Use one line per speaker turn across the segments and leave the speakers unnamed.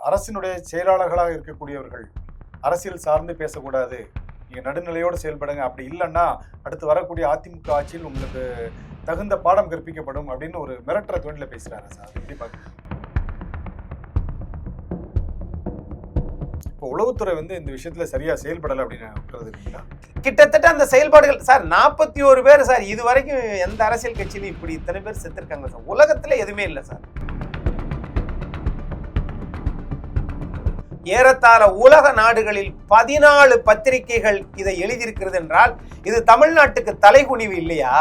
அரசினுடைய செயலாளர்களாக இருக்கக்கூடியவர்கள் அரசியல் சார்ந்து பேசக்கூடாது, நீங்க நடுநிலையோடு செயல்படுங்க, அப்படி இல்லைன்னா அடுத்து வரக்கூடிய அதிமுக ஆட்சியில் உங்களுக்கு தகுந்த பாடம் கற்பிக்கப்படும் அப்படின்னு ஒரு மிரட்டுற தொழில பேசுறாரு சார். எப்படி பாருங்க, இப்போ உளவுத்துறை இந்த விஷயத்துல சரியா செயல்படலை அப்படின்னு
கிட்டத்தட்ட அந்த செயல்பாடுகள் சார் 41 பேர் சார். இது வரைக்கும் எந்த அரசியல் கட்சியிலும் இப்படி இத்தனை பேர் செத்துருக்காங்க சார். உலகத்துல எதுவுமே இல்லை சார். ஏறத்தாழ உலக நாடுகளில் 14 பத்திரிகைகள் இதை எழுதியிருக்கிறது என்றால் இது தமிழ்நாட்டுக்கு தலைகுனிவு இல்லையா?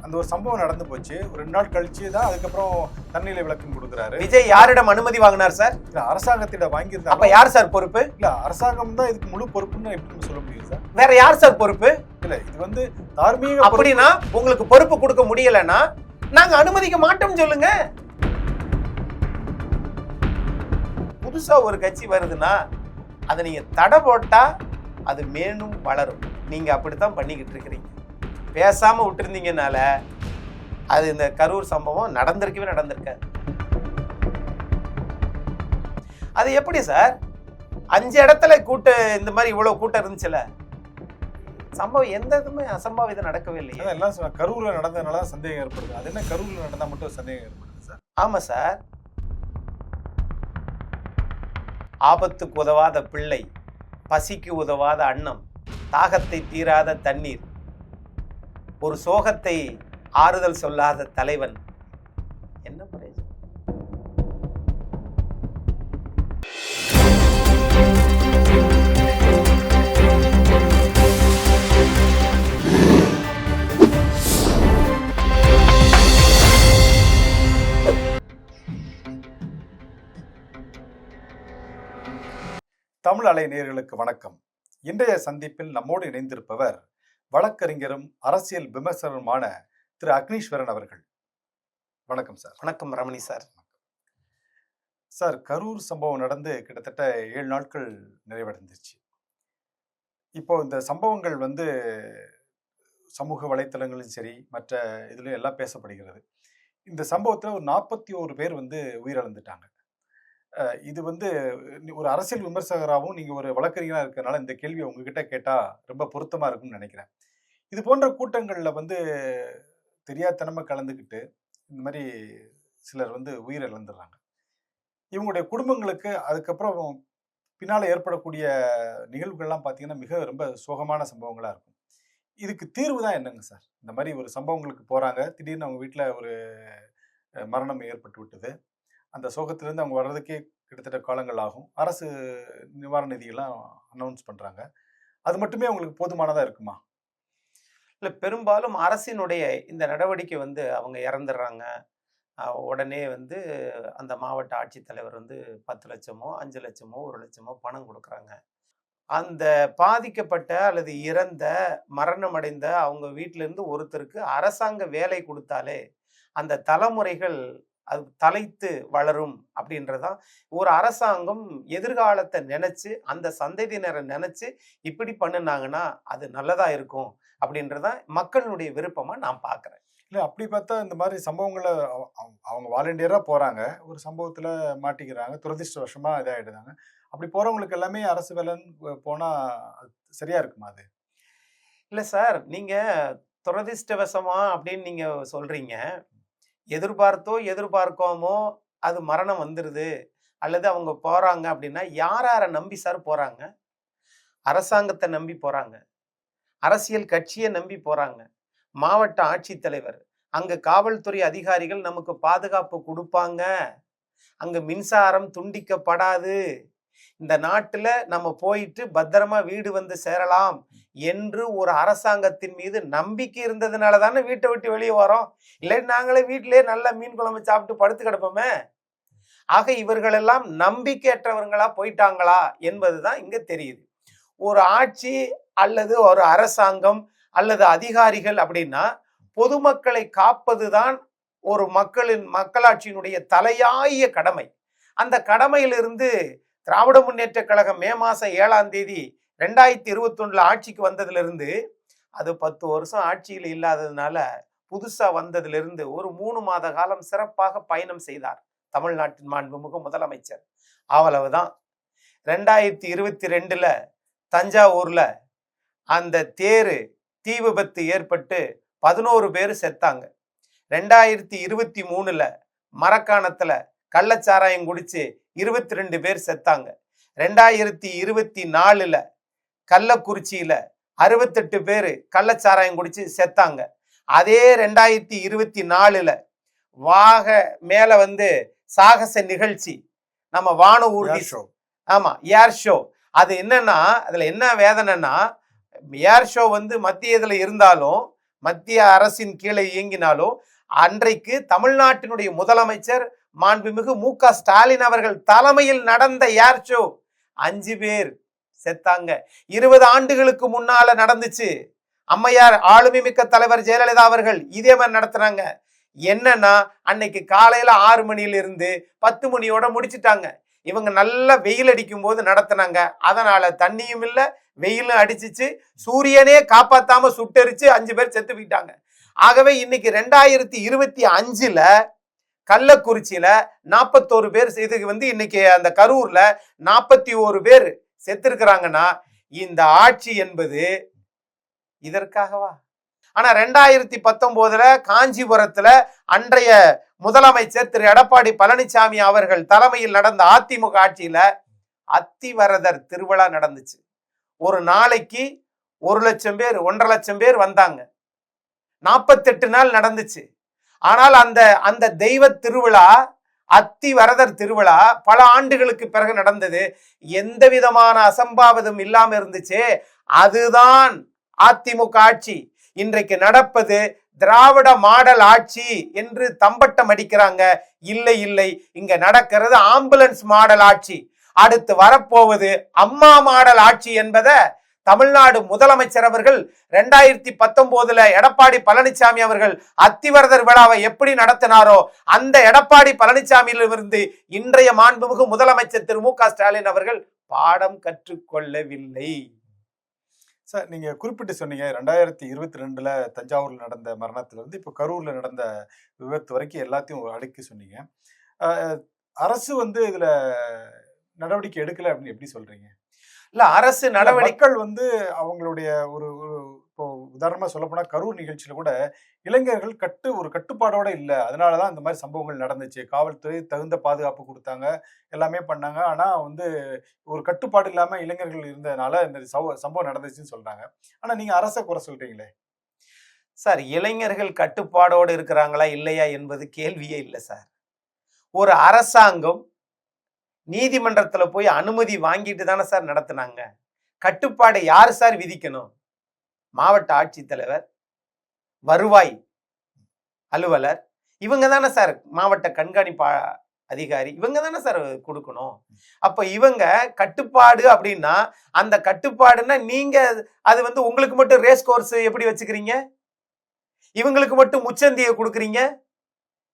அந்த ஒரு சம்பவம் நடந்து போச்சு, ஒரு 2 நாள் கழிச்சு தான் அதுக்கப்புறம் தன்னிலை விளக்கம் கொடுக்குறாரு.
விஜய் யாரிடம் அனுமதி வாங்கினார் சார்?
அரசாங்கத்திடம் வாங்கியிருந்தாங்க.
அப்ப யார் சார் பொறுப்பு?
இல்ல அரசாங்கம் தான் இதுக்கு முழு பொறுப்புன்னு எப்படி சொல்ல முடியும் சார்?
வேற யார் சார் பொறுப்பு?
இல்ல இது தார்மீக.
அப்படின்னா உங்களுக்கு பொறுப்பு கொடுக்க முடியலன்னா நாங்க அனுமதிக்க மாட்டோம் சொல்லுங்க. புதுசா ஒரு கட்சி வருதுன்னா அதை நீங்க தடை போட்டா அது மேலும் வளரும். நீங்க அப்படித்தான் பண்ணிக்கிட்டு இருக்கிறீங்க. பேசாம விட்டுருந்தீங்கனால அது இந்த கரூர் சம்பவம் நடந்திருக்காது. அது எப்படி சார் 5 இடத்துல இந்த மாதிரி இவ்வளவு கூட்டம் இருந்துச்சுல, சம்பவம் எந்த இதுவுமே அசம்பாவிதம் நடக்கவே இல்லையா?
எல்லாம் கரூர்ல நடந்ததுனால சந்தேகம் ஏற்படுது. அது என்ன கரூர்ல நடந்தா மட்டும் சந்தேகம் ஏற்படுது சார்?
ஆமா சார். ஆபத்துக்கு உதவாத பிள்ளை, பசிக்கு உதவாத அன்னம், தாகத்தை தீராத தண்ணீர், ஒரு சோகத்தை ஆறுதல் சொல்லாத தலைவன், என்ன பிரயோஜனம்?
தமிழ் அலை நேயர்களுக்கு வணக்கம். இன்றைய சந்திப்பில் நம்மோடு இணைந்திருப்பவர் வழக்கறிஞரும் அரசியல் விமர்சனருமான திரு அக்னீஸ்வரன் அவர்கள். வணக்கம் சார்.
வணக்கம் ரமணி சார்.
சார், கரூர் சம்பவம் நடந்து கிட்டத்தட்ட 7 நாட்கள் நிறைவடைந்துச்சு. இப்போ இந்த சம்பவங்கள் சமூக வலைத்தளங்களும் சரி மற்ற இதுல எல்லாம் பேசப்படுகிறது. இந்த சம்பவத்துல ஒரு 41 பேர் உயிரிழந்துட்டாங்க. இது ஒரு அரசியல் விமர்சகராகவும் நீங்க ஒரு வழக்கறிஞராக இருக்கிறதுனால இந்த கேள்வியை உங்ககிட்ட கேட்டா ரொம்ப பொருத்தமா இருக்கும்னு நினைக்கிறேன். இது போன்ற கூட்டங்கள்ல தெரியாதனமா கலந்துக்கிட்டு இந்த மாதிரி சிலர் உயிர் இழந்துடுறாங்க. இவங்களுடைய குடும்பங்களுக்கு அதுக்கப்புறம் பின்னால ஏற்படக்கூடிய நிகழ்வுகள்லாம் பார்த்தீங்கன்னா ரொம்ப சோகமான சம்பவங்களா இருக்கும். இதுக்கு தீர்வு தான் என்னங்க சார்? இந்த மாதிரி ஒரு சம்பவங்களுக்கு போறாங்க, திடீர்னு அவங்க வீட்டில் ஒரு மரணம் ஏற்பட்டு விட்டது. அந்த சோகத்திலேருந்து அவங்க வர்றதுக்கே கிட்டத்தட்ட காலங்கள் ஆகும். அரசு நிவாரண நிதியெல்லாம் அனௌன்ஸ் பண்ணுறாங்க. அது மட்டுமே அவங்களுக்கு போதுமானதாக இருக்குமா?
இல்லை, பெரும்பாலும் அரசினுடைய இந்த நடவடிக்கை அவங்க இறந்துடுறாங்க. உடனே அந்த மாவட்ட ஆட்சித்தலைவர் 10 லட்சமோ 5 லட்சமோ 1 லட்சமோ பணம் கொடுக்குறாங்க. அந்த பாதிக்கப்பட்ட அல்லது இறந்த மரணம் அடைந்த அவங்க வீட்டிலேருந்து ஒருத்தருக்கு அரசாங்க வேலை கொடுத்தாலே அந்த தலைமுறைகள் அது தலைத்து வளரும் அப்படின்றதான். ஒரு அரசாங்கம் எதிர்காலத்தை நினைச்சு அந்த சந்ததியினரை நினைச்சு இப்படி பண்ணினாங்கன்னா அது நல்லதா இருக்கும் அப்படின்றதான் மக்களுடைய விருப்பமா நான் பார்க்குறேன்.
இல்லை, அப்படி பார்த்தா இந்த மாதிரி சம்பவங்களை அவங்க வாலண்டியரா போறாங்க, ஒரு சம்பவத்துல மாட்டிக்கிறாங்க, துரதிருஷ்டவசமா இதாகிடுறாங்க. அப்படி போறவங்களுக்கு எல்லாமே அரசு வேலைன்னு போனா சரியா இருக்குமா? அது
இல்லை சார், நீங்க துரதிருஷ்டவசமா அப்படின்னு நீங்க சொல்றீங்க. எதிர்பார்த்தோ எதிர்பார்க்காமோ அது மரணம் வந்துடுது அல்லது அவங்க போறாங்க அப்படின்னா யாரை நம்பி சார் போறாங்க? அரசாங்கத்தை நம்பி போறாங்க, அரசியல் கட்சியை நம்பி போறாங்க, மாவட்ட ஆட்சித்தலைவர், அங்க காவல்துறை அதிகாரிகள் நமக்கு பாதுகாப்பு கொடுப்பாங்க, அங்க மின்சாரம் துண்டிக்கப்படாது, இந்த நாட்டுல நம்ம போயிட்டு பத்திரமா வீடு சேரலாம் என்று ஒரு அரசாங்கத்தின் மீது நம்பிக்கை இருந்ததுனால தானே வீட்டை விட்டு வெளியே வரோம். இல்லை நாங்களே வீட்டிலேயே நல்லா மீன் குழம்பு சாப்பிட்டு படுத்து கிடப்போமே. ஆக இவர்களெல்லாம் நம்பிக்கையற்றவர்களா போயிட்டாங்களா என்பதுதான் இங்க தெரியுது. ஒரு ஆட்சி அல்லது ஒரு அரசாங்கம் அல்லது அதிகாரிகள் அப்படின்னா பொதுமக்களை காப்பதுதான் ஒரு மக்களாட்சியினுடைய தலையாய கடமை. அந்த கடமையிலிருந்து திராவிட முன்னேற்ற கழகம் மே மாதம் 7ஆம் தேதி 2021 ஆட்சிக்கு வந்ததுல இருந்து அது 10 வருஷம் ஆட்சியில் இல்லாததுனால புதுசா வந்ததிலிருந்து ஒரு 3 மாத காலம் சிறப்பாக பயணம் செய்தார் தமிழ்நாட்டின் மாண்புமிகு முதலமைச்சர். அவ்வளவுதான். 2022ல தஞ்சாவூர்ல அந்த தேரு தீ விபத்து ஏற்பட்டு 11 பேர் செத்தாங்க. 2023ல மரக்காணத்துல கள்ளச்சாராயம் குடிச்சு 22 பேர் செத்தாங்க. 2024ல கள்ளக்குறிச்சியில 68 பேர் கள்ளச்சாராயம் குடிச்சு செத்தாங்க. அதே 2024ல வாக மேல சாகச நிகழ்ச்சி, நம்ம வான ஊர்தி, ஆமா ஏர் ஷோ. அது என்னன்னா, அதுல என்ன வேதனைன்னா, ஏர் ஷோ மத்திய இதுல இருந்தாலும், மத்திய அரசின் கீழே இயங்கினாலும், அன்றைக்கு தமிழ்நாட்டினுடைய முதலமைச்சர் மாண்புமிகு மு.க. ஸ்டாலின் அவர்கள் தலைமையில் நடந்த ஏர் ஷோ 5 பேர் செத்தாங்க. 20 ஆண்டுகளுக்கு முன்னால நடந்துச்சு. அம்மையார் ஆளுமை மிக்க தலைவர் ஜெயலலிதா அவர்கள் இதே மாதிரி நடத்துனாங்க. என்னன்னா, அன்னைக்கு காலையில 6 மணியில இருந்து 10 மணியோட முடிச்சுட்டாங்க. இவங்க நல்லா வெயில் அடிக்கும் போது நடத்தினாங்க. அதனால தண்ணியும் இல்ல, வெயிலும் அடிச்சிச்சு, சூரியனே காப்பாத்தாம சுட்டெரிச்சு 5 பேர் செத்து போயிட்டாங்க. ஆகவே இன்னைக்கு 2025ல கள்ளக்குறிச்சியில 41 பேர், இதுக்கு இன்னைக்கு அந்த கரூர்ல 41 பேர் செத்து இருக்கிறாங்கன்னா, இந்த ஆட்சி என்பது இதற்காகவா? ஆனா 2019ல காஞ்சிபுரத்துல அன்றைய முதலமைச்சர் திரு எடப்பாடி பழனிசாமி அவர்கள் தலைமையில் நடந்த அதிமுக ஆட்சியில அத்திவரதர் திருவிழா நடந்துச்சு. ஒரு நாளைக்கு 1 லட்சம் பேர் 1.5 லட்சம் பேர் வந்தாங்க. 48 நாள் நடந்துச்சு. ஆனால் அந்த தெய்வ திருவிழா, அத்திவரதர் திருவிழா பல ஆண்டுகளுக்கு பிறகு நடந்தது. எந்த விதமான அசம்பாவிதம் இல்லாம இருந்துச்சு. அதுதான் அதிமுக ஆட்சி. இன்றைக்கு நடப்பது திராவிட மாடல் ஆட்சி என்று தம்பட்டம் அடிக்கிறாங்க. இல்லை இல்லை, இங்க நடக்கிறது ஆம்புலன்ஸ் மாடல் ஆட்சி. அடுத்து வரப்போவது அம்மா மாடல் ஆட்சி என்பதை தமிழ்நாடு முதலமைச்சர் அவர்கள் 2019ல எடப்பாடி பழனிசாமி அவர்கள் அத்திவரதர் விழாவை எப்படி நடத்தினாரோ, அந்த எடப்பாடி பழனிசாமியிலிருந்து இன்றைய மாண்புமிகு முதலமைச்சர் திரு மு.க. ஸ்டாலின் அவர்கள் பாடம் கற்றுக்கொள்ளவில்லை.
சார், நீங்க குறிப்பிட்டு சொன்னீங்க 2022ல தஞ்சாவூர்ல நடந்த மரணத்துல இருந்து இப்ப கரூர்ல நடந்த விபத்து வரைக்கும் எல்லாத்தையும் அடுக்கி சொன்னீங்க. அரசு இதுல நடவடிக்கை எடுக்கல அப்படின்னு எப்படி சொல்றீங்க?
இல்ல, அரசு நடவடிக்கை
அவங்களுடைய ஒரு இப்போ உதாரணமா சொல்ல போனா கரூர் நிகழ்ச்சியில கூட இளைஞர்கள் ஒரு கட்டுப்பாடோட இல்ல, அதனாலதான் இந்த மாதிரி சம்பவங்கள் நடந்துச்சு. காவல்துறை தகுந்த பாதுகாப்பு கொடுத்தாங்க, எல்லாமே பண்ணாங்க. ஆனா ஒரு கட்டுப்பாடு இல்லாம இளைஞர்கள் இருந்ததுனால இந்த சம்பவம் நடந்துச்சுன்னு சொல்றாங்க. ஆனா நீங்க அரசை குறை சொல்றீங்களே
சார். இளைஞர்கள் கட்டுப்பாடோடு இருக்கிறாங்களா இல்லையா என்பது கேள்வியே இல்லை சார். ஒரு அரசாங்கம் நீதிமன்றத்துல போய் அனுமதி வாங்கிட்டு தானே சார் நடத்தினாங்க. கட்டுப்பாடை யாரு சார் விதிக்கணும்? மாவட்ட ஆட்சித்தலைவர், வருவாய் அலுவலர், இவங்க தானே சார், மாவட்ட கண்காணிப்பு அதிகாரி, இவங்க தானே சார் கொடுக்கணும். அப்ப இவங்க கட்டுப்பாடு அப்படின்னா, அந்த கட்டுப்பாடுன்னா நீங்க அது உங்களுக்கு மட்டும் ரேஸ் கோர்ஸ் எப்படி வச்சுக்கிறீங்க? இவங்களுக்கு மட்டும் முச்சந்தியை கொடுக்குறீங்க.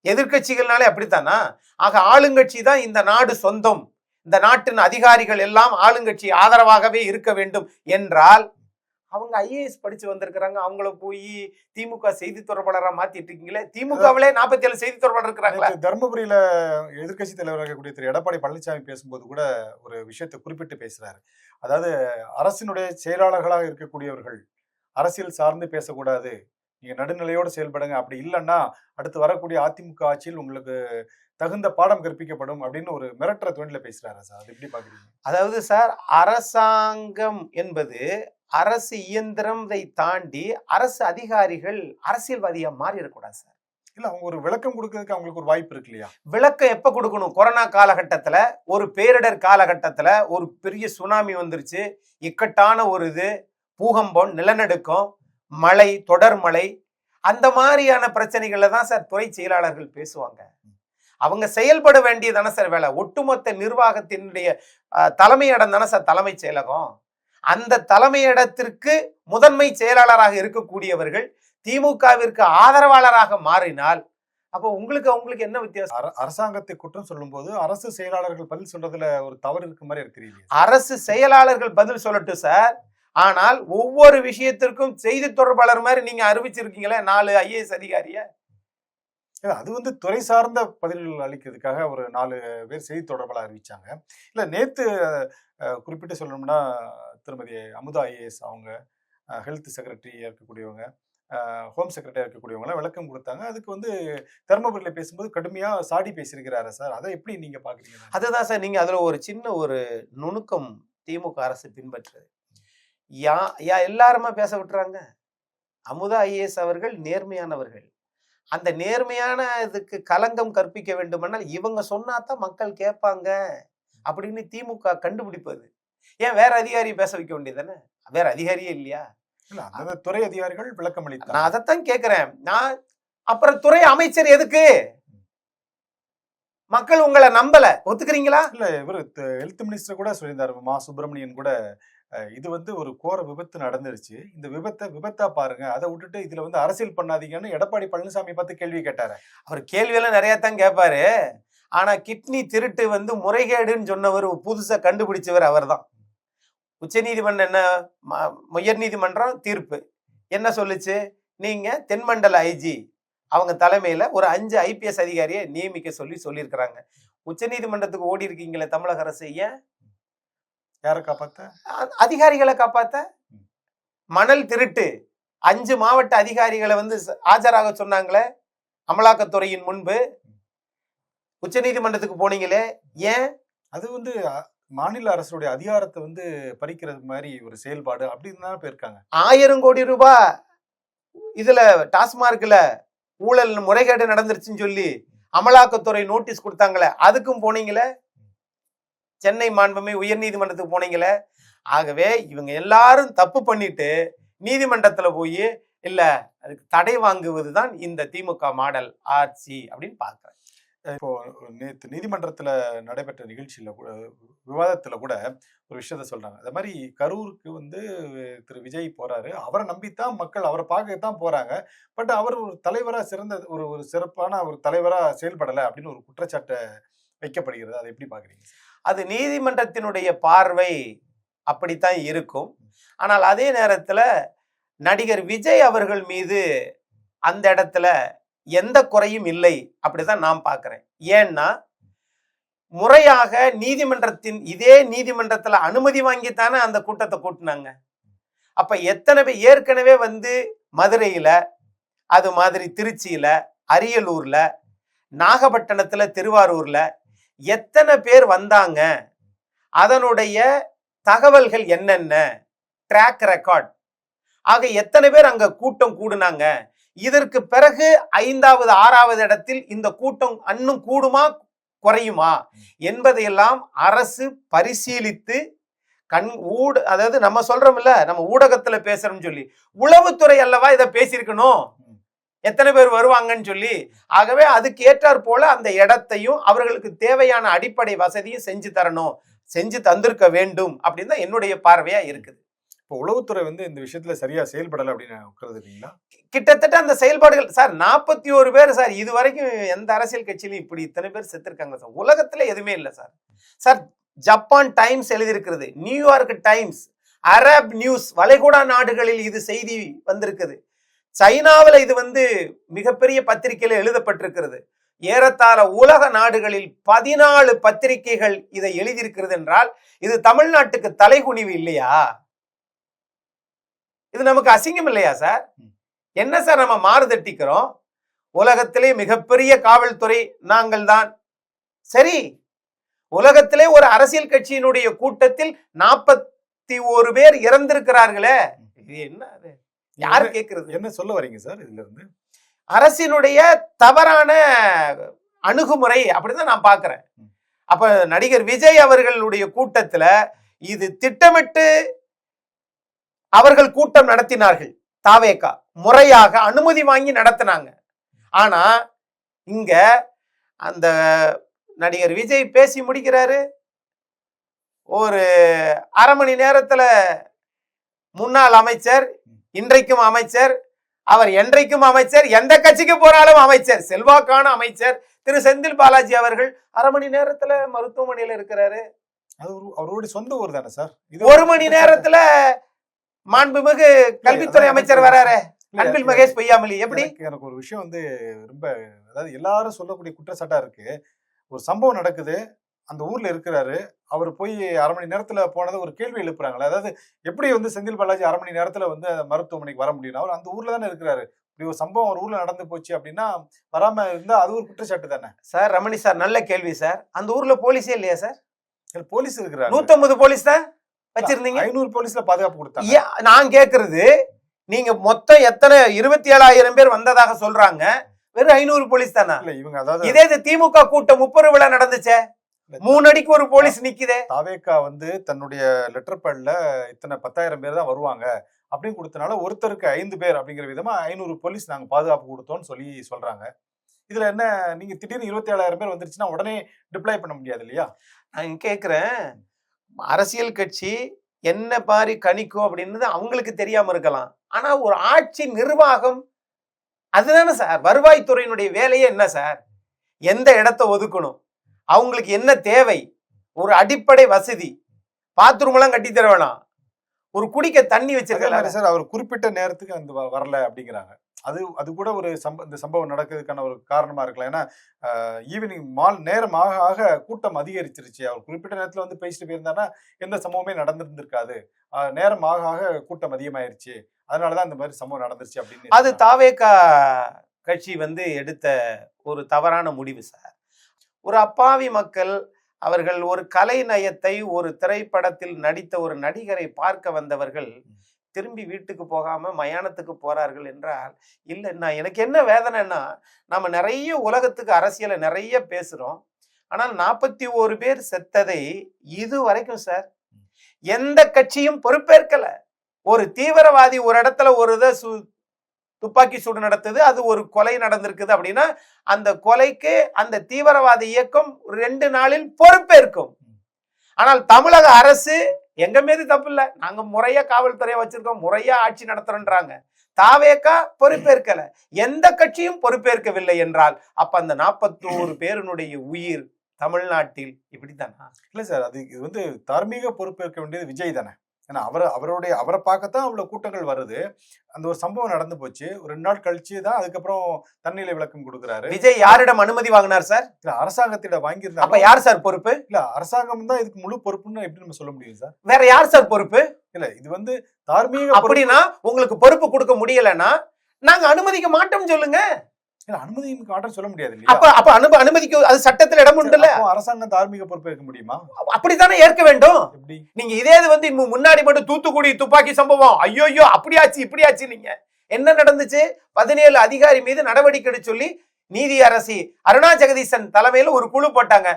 எதிர்கட்சிகள்னாலே அப்படித்தானா? ஆக ஆளுங்கட்சி தான் இந்த நாடு சொந்தம், இந்த நாட்டின் அதிகாரிகள் எல்லாம் ஆளுங்கட்சி ஆதரவாகவே இருக்க வேண்டும் என்றால், அவங்க IAS படிச்சு வந்திருக்கிறாங்க, அவங்கள போய் திமுக செய்தி தொடர்பாளராக மாத்திட்டு இருக்கீங்களே. திமுகவிலே 47 செய்தி தொடர்பாளர் இருக்கிறாங்களா?
தர்மபுரியில எதிர்கட்சி தலைவராக இருக்கக்கூடிய திரு எடப்பாடி பழனிசாமி பேசும்போது கூட ஒரு விஷயத்தை குறிப்பிட்டு பேசுறாரு. அதாவது அரசினுடைய செயலாளர்களாக இருக்கக்கூடியவர்கள் அரசியல் சார்ந்து பேசக்கூடாது, நீங்க நடுநிலையோடு செயல்படுங்க, அப்படி இல்லைன்னா அடுத்து வரக்கூடிய அதிமுக ஆட்சியில் உங்களுக்கு தகுந்த பாடம் கற்பிக்கப்படும் அப்படின்னு ஒரு மிரட்டுற தொழில பேசுறாரு சார். அது எப்படி பாக்குறீங்க?
அதாவது சார், அரசாங்கம் என்பது அரசு இயந்திரத்தை தாண்டி அரசு அதிகாரிகள் அரசியல்வாதியா மாறிடக்கூடாது சார்.
இல்ல, அவங்க ஒரு விளக்கம் கொடுக்கறதுக்கு அவங்களுக்கு ஒரு வாய்ப்பு இருக்கு இல்லையா?
விளக்கம் எப்ப கொடுக்கணும்? கொரோனா காலகட்டத்துல, ஒரு பேரிடர் காலகட்டத்துல, ஒரு பெரிய சுனாமி வந்துருச்சு, இக்கட்டான ஒரு பூகம்பம், நிலநடுக்கம், மழை, தொடர் மழை, அந்த மாதிரியான பிரச்சனைகள்ல தான் சார் துறை செயலாளர்கள் பேசுவாங்க. அவங்க செயல்பட வேண்டியதானே சார் வேலை. ஒட்டுமொத்த நிர்வாகத்தினுடைய தலைமையிடம் தானே சார் தலைமை செயலகம். அந்த தலைமையிடத்திற்கு முதன்மை செயலாளராக இருக்கக்கூடியவர்கள் திமுகவிற்கு ஆதரவாளராக மாறினால் அப்போ அவங்களுக்கு என்ன வித்தியாசம்?
அரசாங்கத்தை குற்றம் சொல்லும் போது அரசு செயலாளர்கள் பதில் சொல்றதுல ஒரு தவறு இருக்கு மாதிரி இருக்கிறீங்க.
அரசு செயலாளர்கள் பதில் சொல்லட்டும் சார். ஆனால் ஒவ்வொரு விஷயத்திற்கும் செய்தி தொடர்பாளர் மாதிரி நீங்க அறிவிச்சிருக்கீங்களே 4 IAS அதிகாரிய.
இல்ல, அது வந்து துறை சார்ந்த பதில்கள் அளிக்கிறதுக்காக ஒரு 4 பேர் செய்தி தொடர்பாளர் அறிவிச்சாங்க. இல்ல, நேத்து குறிப்பிட்டு சொல்லணும்னா திருமதி அமுதா ஐஏஎஸ் அவங்க, ஹெல்த் செக்ரட்டரியா இருக்கக்கூடியவங்க, ஹோம் செக்ரட்டரியா இருக்கக்கூடியவங்களாம் விளக்கம் கொடுத்தாங்க. அதுக்கு வந்து தர்மபுரியில பேசும்போது கடுமையா சாடி பேசியிருக்கிறாரு சார். அதை எப்படி நீங்க பாக்குறீங்க?
அதுதான் சார், நீங்க அதுல ஒரு சின்ன ஒரு நுணுக்கம் திமுக அரசு பின்பற்றுது. எல்லாருமா பேச விட்டுறாங்க. அமுதா IAS அவர்கள் நேர்மையானவர்கள். அந்த நேர்மையான இதுக்கு களங்கம் கற்பிக்க வேண்டுமென்றால் இவங்க சொன்னாதான் மக்கள் கேட்பாங்க அப்படின்னு திமுக கண்டுபிடிப்பது. ஏன் வேற அதிகாரி பேச வைக்க வேண்டியதானே? வேற அதிகாரியே இல்லையா?
இல்ல, அந்த துறை அதிகாரிகள் விளக்கம்
நான்
அளித்தாங்க.
அதைத்தான் கேட்கிறேன். நான் அப்புறம் துறை அமைச்சர் எதுக்கு? மக்கள் உங்களை நம்பல, ஒத்துக்கிறீங்களா?
இல்ல, இவர் ஹெல்த் மினிஸ்டர் கூட சொல்லியிருந்தாரு, மா சுப்பிரமணியன் கூட, இது வந்து ஒரு கோர விபத்து நடந்துருச்சு, இந்த விபத்தா பாருங்க, அதை விட்டுட்டு இதுல வந்து அரசியல் பண்ணாதீங்கன்னு எடப்பாடி பழனிசாமி பார்த்து கேள்வி கேட்டாரு.
அவர் கேள்வியெல்லாம் நிறைய தான் கேட்பாரு. ஆனா கிட்னி திருட்டு வந்து முறைகேடுன்னு சொன்னவர், புதுசா கண்டுபிடிச்சவர் அவர் தான். உச்ச நீதிமன்றம் என்ன, உயர் நீதிமன்றம் தீர்ப்பு என்ன சொல்லுச்சு? நீங்க தென்மண்டல IG அவங்க தலைமையில ஒரு 5 IPS அதிகாரியை நியமிக்க சொல்லியிருக்கிறாங்க. உச்ச நீதிமன்றத்துக்கு ஓடி இருக்கீங்களே தமிழக அரசு, ஏன்?
யாரை காப்பாத்த?
அதிகாரிகளை காப்பாத்த. மணல் திருட்டு 5 மாவட்ட அதிகாரிகளை வந்து ஆஜராக சொன்னாங்களே அமலாக்கத்துறையின் முன்பு, உச்ச நீதிமன்றத்துக்கு போனீங்களே, ஏன்?
அது வந்து மாநில அரசுடைய அதிகாரத்தை வந்து பறிக்கிறது மாதிரி ஒரு செயல்பாடு அப்படின்னு தான் போயிருக்காங்க.
1000 கோடி ரூபாய் இதுல டாஸ்மார்க்ல ஊழல் முறைகேடு நடந்துருச்சுன்னு சொல்லி அமலாக்கத்துறை நோட்டீஸ் கொடுத்தாங்களே, அதுக்கும் போனீங்களே. சென்னை மாண்புமிகு உயர் நீதிமன்றத்துக்கு போனீங்களே. ஆகவே இவங்க எல்லாரும் தப்பு பண்ணிட்டு நீதிமன்றத்துல போய் இல்ல அதுக்கு தடை வாங்குவதுதான் இந்த திமுக மாடல் ஆட்சி அப்படின்னு பாக்குறேன்.
இப்போ நேற்று நீதிமன்றத்துல நடைபெற்ற நிகழ்ச்சியில கூட, விவாதத்துல கூட ஒரு விஷயத்த சொல்றாங்க. அது மாதிரி கரூருக்கு வந்து திரு விஜய் போறாரு, அவரை நம்பித்தான் மக்கள் அவரை பார்க்கத்தான் போறாங்க. பட் அவர் ஒரு தலைவரா சிறந்த ஒரு ஒரு சிறப்பான ஒரு தலைவரா செயல்படலை அப்படின்னு ஒரு குற்றச்சாட்டை வைக்கப்படுகிறது. அதை எப்படி பாக்குறீங்க?
அது நீதிமன்றத்தினுடைய பார்வை அப்படித்தான் இருக்கும். ஆனால் அதே நேரத்துல நடிகர் விஜய் அவர்கள் மீது அந்த இடத்துல எந்த குறையும் இல்லை அப்படிதான் நான் பார்க்கிறேன். ஏன்னா முறையாக இதே நீதிமன்றத்துல அனுமதி வாங்கித்தானே அந்த கூட்டத்தை கூட்டினாங்க. அப்ப எத்தனை பேர் ஏற்கனவே வந்து மதுரையில, அது மாதிரி திருச்சியில, அரியலூர்ல, நாகப்பட்டினத்துல, திருவாரூர்ல எத்தனை பேர் வந்தாங்க, அதனுடைய தகவல்கள் என்னென்ன, ட்ராக் ரெக்கார்ட், ஆக எத்தனை பேர் அங்க கூட்டம் கூடுனாங்க, இதற்கு பிறகு 5வது 6வது இடத்தில் இந்த கூட்டம் இன்னும் கூடுமா குறையுமா என்பதையெல்லாம் அரசு பரிசீலித்து அதாவது நம்ம சொல்றோம் இல்ல, நம்ம ஊடகத்துல பேசுறோம்னு சொல்லி, உளவுத்துறை அல்லவா இதை பேசியிருக்கணும், எத்தனை பேர் வருவாங்கன்னு சொல்லி. ஆகவே அதுக்கு ஏற்றாற் போல அந்த இடத்தையும் அவர்களுக்கு தேவையான அடிப்படை வசதியும் செஞ்சு தரணும், செஞ்சு தந்திருக்க வேண்டும் அப்படின்னு தான் என்னுடைய பார்வையா இருக்குது.
இப்போ உளவுத்துறை வந்து இந்த விஷயத்துல சரியா செயல்படலை அப்படின்னு கருதுறீங்களா?
கிட்டத்தட்ட அந்த செயல்பாடுகள் சார் 41 பேர் சார், இது வரைக்கும் எந்த அரசியல் கட்சியிலும் இப்படி இத்தனை பேர் செத்துருக்காங்க சார், உலகத்துல எதுவுமே இல்லை சார். சார் ஜப்பான் டைம்ஸ் எழுதியிருக்கிறது, நியூயார்க் டைம்ஸ், அரப் நியூஸ், வளைகுடா நாடுகளில் இது செய்தி வந்திருக்குது, சைனாவில் இது வந்து மிகப்பெரிய பத்திரிகையில எழுதப்பட்டிருக்கிறது, ஏறத்தாழ உலக நாடுகளில் 14 பத்திரிகைகள் இதை எழுதியிருக்கிறது என்றால் இது தமிழ்நாட்டுக்கு தலைகுனிவு இல்லையா? இது நமக்கு அசிங்கம் இல்லையா சார்? என்ன சார் நம்ம மாறுதட்டிக்கிறோம்? உலகத்திலே மிகப்பெரிய காவல்துறை நாங்கள் தான். சரி, உலகத்திலே ஒரு அரசியல் கட்சியினுடைய கூட்டத்தில் 41 பேர் இறந்திருக்கிறார்களே, இது என்ன? யாரு கேட்கிறது?
என்ன சொல்ல வரீங்க சார் இதுல இருந்து?
அரசினுடைய தவறான அணுகுமுறை அப்படிதான் நான் பாக்குறேன். அப்ப நடிகர் விஜய் அவர்களுடைய கூட்டத்துல இது திட்டமிட்டு அவர்கள் கூட்டம் நடத்தினார்கள். தாவேகா முறையாக அனுமதி வாங்கி நடத்தினாங்க. ஆனா இங்க அந்த நடிகர் விஜய் பேசி முடிக்கிறாரு, ஒரு அரை மணி நேரத்துல முன்னாள் அமைச்சர், இன்றைக்கும் அமைச்சர், அவர் என்றைக்கும் அமைச்சர், எந்த கட்சிக்கு போனாலும் அமைச்சர், செல்வாக்கான அமைச்சர் திரு செந்தில் பாலாஜி அவர்கள் அரை மணி நேரத்துல மருத்துவமனையில இருக்கிறாரு.
அது அவருடைய சொந்த ஊர் தானே சார்?
1 மணி நேரத்துல மாண்புமிகு கல்வித்துறை அமைச்சர் வராரு அன்பில் மகேஷ் பொய்யாமொழி. எப்படி?
எனக்கு ஒரு விஷயம் வந்து ரொம்ப, அதாவது எல்லாரும் சொல்லக்கூடிய குற்றச்சாட்டா இருக்கு. ஒரு சம்பவம் நடக்குது, அந்த ஊர்ல இருக்கிறாரு, அவர் போய் 1/2 மணி நேரத்துல போனதை ஒரு கேள்வி எழுப்புறாங்களே, அதாவது எப்படி வந்து செந்தில் பாலாஜி 1/2 மணி நேரத்துல வந்து மருத்துவமனைக்கு வர முடியும்? அவர் அந்த ஊர்ல தானே இருக்கிறாரு. இப்படி ஒரு சம்பவம் ஒரு ஊர்ல நடந்து போச்சு அப்படின்னா வராம இருந்தா அது ஒரு குற்றச்சாட்டு தானே
சார்? ரமணி சார், நல்ல கேள்வி சார். அந்த ஊர்ல போலீஸே இல்லையா சார்?
போலீஸ் இருக்கிறாரு.
150 போலீஸ் தான் வச்சிருந்தீங்க.
500 போலீஸ்ல பாதுகாப்பு கொடுத்தாங்க.
நான் கேக்குறது, நீங்க மொத்தம் எத்தனை 27,000 பேர் வந்ததாக சொல்றாங்க, வெறும் 500 போலீஸ் தானா?
இல்ல இவங்க அதாவது
இதே திமுக கூட்டம் 30 விழா நடந்துச்சே, 3 அடிக்கு ஒரு போலீஸ் நிக்குதே.
தாவேகா வந்து தன்னுடைய லெட்டர் பேட்ல இத்தனை 10,000 பேர் தான் வருவாங்க அப்படின்னு கொடுத்தனால ஒருத்தருக்கு 5 பேர் அப்படிங்கிற விதமா 500 போலீஸ் நாங்க பாதுகாப்பு கொடுத்தோம்னு சொல்றாங்க. இதுல என்ன, நீங்க திடீர்னு 27,000 பேர் வந்துருச்சுன்னா உடனே டிப்ளாய் பண்ண முடியாது இல்லையா?
நான் கேக்குறேன், அரசியல் கட்சி என்ன மாதிரி கணிக்கும் அப்படின்னு அவங்களுக்கு தெரியாம இருக்கலாம். ஆனா ஒரு ஆட்சி நிர்வாகம் அதுதானே சார். வருவாய்த்துறையினுடைய வேலையே என்ன சார்? எந்த இடத்தை ஒதுக்கணும், அவங்களுக்கு என்ன தேவை, ஒரு அடிப்படை வசதி, பாத்ரூம் எல்லாம் கட்டி தர வேணாம், ஒரு குடிக்க தண்ணி வச்சிருக்காரு
சார். அவர் குறிப்பிட்ட நேரத்துக்கு அந்த வரல அப்படிங்கிறாங்க. அது கூட ஒரு இந்த சம்பவம் நடக்கிறதுக்கான ஒரு காரணமா இருக்கலாம். ஏன்னா ஈவினிங் நேரம் ஆக ஆக கூட்டம் அதிகரிச்சிருச்சு. அவர் குறிப்பிட்ட நேரத்துல வந்து பேசிட்டு போயிருந்தாருன்னா எந்த சம்பவமே நடந்திருந்திருக்காது. நேரம் ஆக ஆக கூட்டம் அதிகமாயிருச்சு, அதனாலதான் இந்த மாதிரி சம்பவம் நடந்துருச்சு அப்படின்னு.
அது தாவேகா கட்சி வந்து எடுத்த ஒரு தவறான முடிவு சார். ஒரு அப்பாவி மக்கள் அவர்கள் ஒரு கலை நயத்தை ஒரு திரைப்படத்தில் நடித்த ஒரு நடிகரை பார்க்க வந்தவர்கள் திரும்பி வீட்டுக்கு போகாம மயானத்துக்கு போறார்கள் என்றால் இல்லைன்னா எனக்கு என்ன வேதனைன்னா, நம்ம நிறைய உலகத்துக்கு அரசியலை நிறைய பேசுறோம், ஆனால் 41 பேர் செத்ததை இது வரைக்கும் சார் எந்த கட்சியும் பொறுப்பேற்கல. ஒரு தீவிரவாதி ஒரு இடத்துல ஒரு துப்பாக்கி சூடு நடத்துது, அது ஒரு கொலை நடந்திருக்குது அப்படின்னா அந்த கொலைக்கு அந்த தீவிரவாத இயக்கம் 2 நாளில் பொறுப்பேற்கும். ஆனால் தமிழக அரசு எங்க மீது தப்பு இல்ல, நாங்க முறையா காவல்துறையை வச்சிருக்கோம், முறையா ஆட்சி நடத்துறோன்றாங்க. தாவேகா பொறுப்பேற்கல, எந்த கட்சியும் பொறுப்பேற்கவில்லை என்றால் அப்ப அந்த 41 பேருடைய உயிர் தமிழ்நாட்டில் இப்படித்தானா?
இல்ல சார், இது வந்து தார்மீக பொறுப்பேற்க வேண்டியது விஜய் தானே. ஏன்னா அவரை பார்க்கத்தான் அவ்வளவு கூட்டங்கள் வருது. அந்த ஒரு சம்பவம் நடந்து போச்சு, ஒரு 2 நாள் கழிச்சு தான் அதுக்கப்புறம் தன்னிலை விளக்கம் கொடுக்குறாரு.
விஜய் யாரிடம் அனுமதி வாங்கினார் சார்?
இல்ல அரசாங்கத்திடம் வாங்கியிருந்தாங்க.
அப்ப யார் சார் பொறுப்பு?
இல்ல அரசாங்கம் தான் இதுக்கு முழு பொறுப்புன்னு எப்படி நம்ம சொல்ல முடியும் சார்?
வேற யார் சார் பொறுப்பு?
இல்ல இது வந்து தார்மீக
அப்படின்னா உங்களுக்கு பொறுப்பு கொடுக்க முடியலன்னா நாங்க அனுமதிக்க மாட்டோம் சொல்லுங்க.
அனுமதி மாட்டோம் சொல்ல முடியாது.
அப்ப அனுமதிக்கு அது சட்டத்தில் இடம் உண்டுல்ல.
அரசாங்கம் தார்மீக பொறுப்பு ஏற்க முடியுமா?
அப்படித்தானே ஏற்க வேண்டும். நீங்க இதே வந்து முன்னாடி மட்டும் தூத்துக்குடி துப்பாக்கி சம்பவம், ஐயோ அப்படியாச்சு இப்படியாச்சு, நீங்க என்ன நடந்துச்சு? 17 அதிகாரி மீது நடவடிக்கை எடுக்க சொல்லி நீதி அரசி அருணா ஜெகதீசன் தலைமையில ஒரு குழு போட்டாங்க.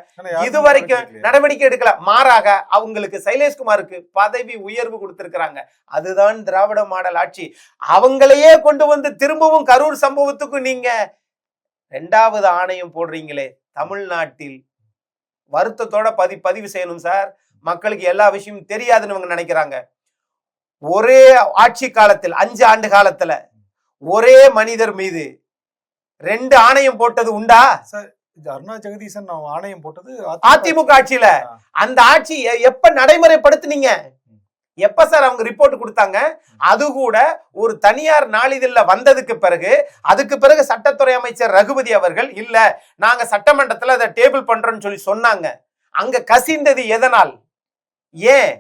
இதுவரைக்கும் நடவடிக்கை எடுக்கல. மாறாக அவங்களுக்கு சைலேஷ்குமாருக்கு பதவி உயர்வு கொடுத்திருக்கிறாங்க. அதுதான் திராவிட மாடல் ஆட்சி. அவங்களையே கொண்டு வந்து திரும்பவும் கரூர் சம்பவத்துக்கு நீங்க 2வது ஆணையம் போடுறீங்களே. தமிழ்நாட்டில் வருத்தத்தோட பதிவு செய்யணும் சார். மக்களுக்கு எல்லா விஷயமும் தெரியாதுன்னு இவங்க நினைக்கிறாங்க. ஒரே ஆட்சி காலத்தில் 5 ஆண்டு காலத்துல ஒரே மனிதர் மீது 2 ஆணையம் போட்டது உண்டா?
அருணா ஜெகதீசன் ஆணையம் போட்டது
அதிமுக ஆட்சியில. அந்த ஆட்சி எப்ப நடைமுறைப்படுத்தினீங்க? எப்ப சார் அவங்க ரிப்போர்ட் கொடுத்தாங்க? அது கூட ஒரு தனியார் நாளிதழில் வந்ததுக்கு பிறகு, அதுக்கு பிறகு சட்டத்துறை அமைச்சர் ரகுபதி அவர்கள் இல்ல நாங்க சட்டமன்றத்துல அதை டேபிள் பண்றோம்னு சொல்லி சொன்னாங்க. அங்க கசிந்தது எதனால்? ஏன்?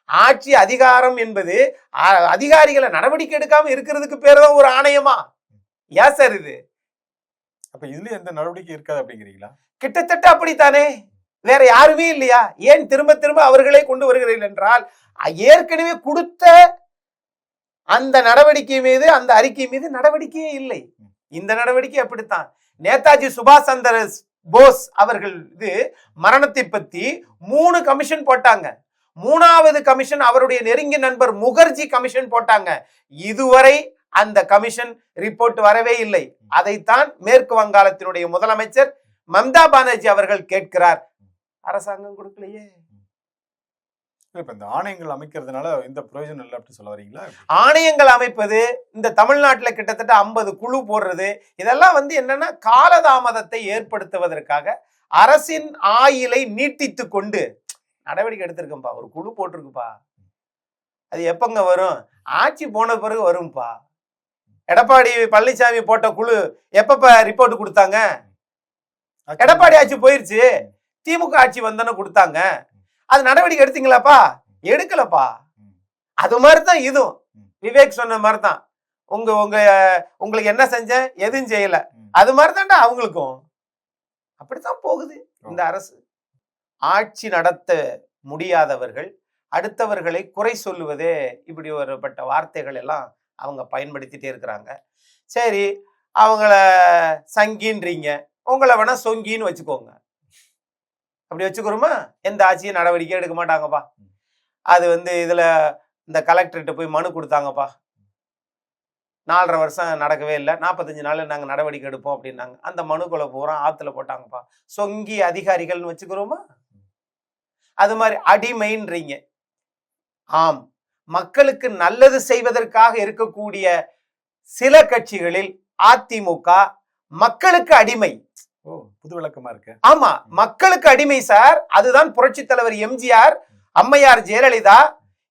ஆட்சி அதிகாரம் என்பது அதிகாரிகளை நடவடிக்கை எடுக்காம இருக்கிறதுக்கு பேருதான் ஒரு ஆணையமா? ஏன் சார் இது?
அப்ப இதுல எந்த நடவடிக்கை இருக்காது அப்படிங்கிறீங்களா?
கிட்டத்தட்ட அப்படித்தானே. வேற யாருமே இல்லையா? ஏன் திரும்ப திரும்ப அவர்களே கொண்டு வருகிறீர்கள் என்றால் ஏற்கனவே கொடுத்த அந்த நடவடிக்கை மீது, அந்த அறிக்கை மீது நடவடிக்கையே இல்லை. இந்த நடவடிக்கை அப்படித்தான். நேதாஜி சுபாஷ் சந்திர போஸ் அவர்கள் இது மரணத்தை பத்தி 3 கமிஷன் போட்டாங்க. 3வது கமிஷன் அவருடைய நெருங்கிய நண்பர் முகர்ஜி கமிஷன் போட்டாங்க. இதுவரை அந்த கமிஷன் ரிப்போர்ட் வரவே இல்லை. அதைத்தான் மேற்கு வங்காளத்தினுடைய முதலமைச்சர் மம்தா பானர்ஜி அவர்கள் கேட்கிறார். அரசாங்கம் கொடுக்கலையே.
இப்ப இந்த ஆணையங்கள் அமைக்கிறதுனால இந்த பிரயோஜனம் இல்லை அப்படின்னு சொல்ல வரீங்களா?
ஆணையங்கள் அமைப்பது, இந்த தமிழ்நாட்டுல கிட்டத்தட்ட 50 குழு போடுறது, இதெல்லாம் வந்து என்னன்னா காலதாமதத்தை ஏற்படுத்துவதற்காக அரசின் ஆயிலை நீட்டித்து கொண்டு நடவடிக்கை எடுத்திருக்கும்பா. ஒரு குழு போட்டிருக்குப்பா, அது எப்பங்க வரும்? ஆட்சி போன பிறகு வரும்பா. எடப்பாடி பழனிசாமி போட்ட குழு எப்பப்ப ரிப்போர்ட் கொடுத்தாங்க? எடப்பாடி ஆட்சி போயிருச்சு, திமுக ஆட்சி வந்தோன்னு கொடுத்தாங்க. அது நடவடிக்கை எடுத்தீங்களாப்பா? எடுக்கலப்பா. அது மாதிரிதான் இதுவும். விவேக் சொன்ன மாதிரிதான், உங்களுக்கு என்ன செஞ்சேன், எதுவும் செய்யல. அது மாதிரிதான்டா அவங்களுக்கும். அப்படித்தான் போகுது இந்த அரசு. ஆட்சி நடத்த முடியாதவர்கள் அடுத்தவர்களை குறை சொல்லுவதே இப்படி ஒருபட்ட வார்த்தைகள் எல்லாம் அவங்க பயன்படுத்திட்டே இருக்கிறாங்க. சரி, அவங்கள சங்கின்றீங்க, உங்களை வேணா சொங்கின்னு வச்சுக்கோங்க. அப்படி வச்சுக்கிறோமா? எந்த ஆட்சியும் நடவடிக்கை எடுக்க மாட்டாங்கப்பா. அது இதுல இந்த கலெக்டர்கிட்ட போய் மனு கொடுத்தாங்கப்பா, 4.5 வருஷம் நடக்கவே இல்லை, 45 நாள் நாங்கள் நடவடிக்கை எடுப்போம் அப்படின்னாங்க. அந்த மனுக்களை பூரா ஆத்துல போட்டாங்கப்பா. சொங்கி அதிகாரிகள்னு வச்சுக்கிறோமா? அது மாதிரி அடிமைன்றீங்க. ஆம், மக்களுக்கு நல்லது செய்வதற்காக இருக்கக்கூடிய சில கட்சிகளில் அதிமுக மக்களுக்கு அடிமை.
புது விளக்கமா இருக்கு.
ஆமா, மக்களுக்கு அடிமை சார். அதுதான் புரட்சி தலைவர் எம்ஜிஆர், அம்மையார் ஜெயலலிதா,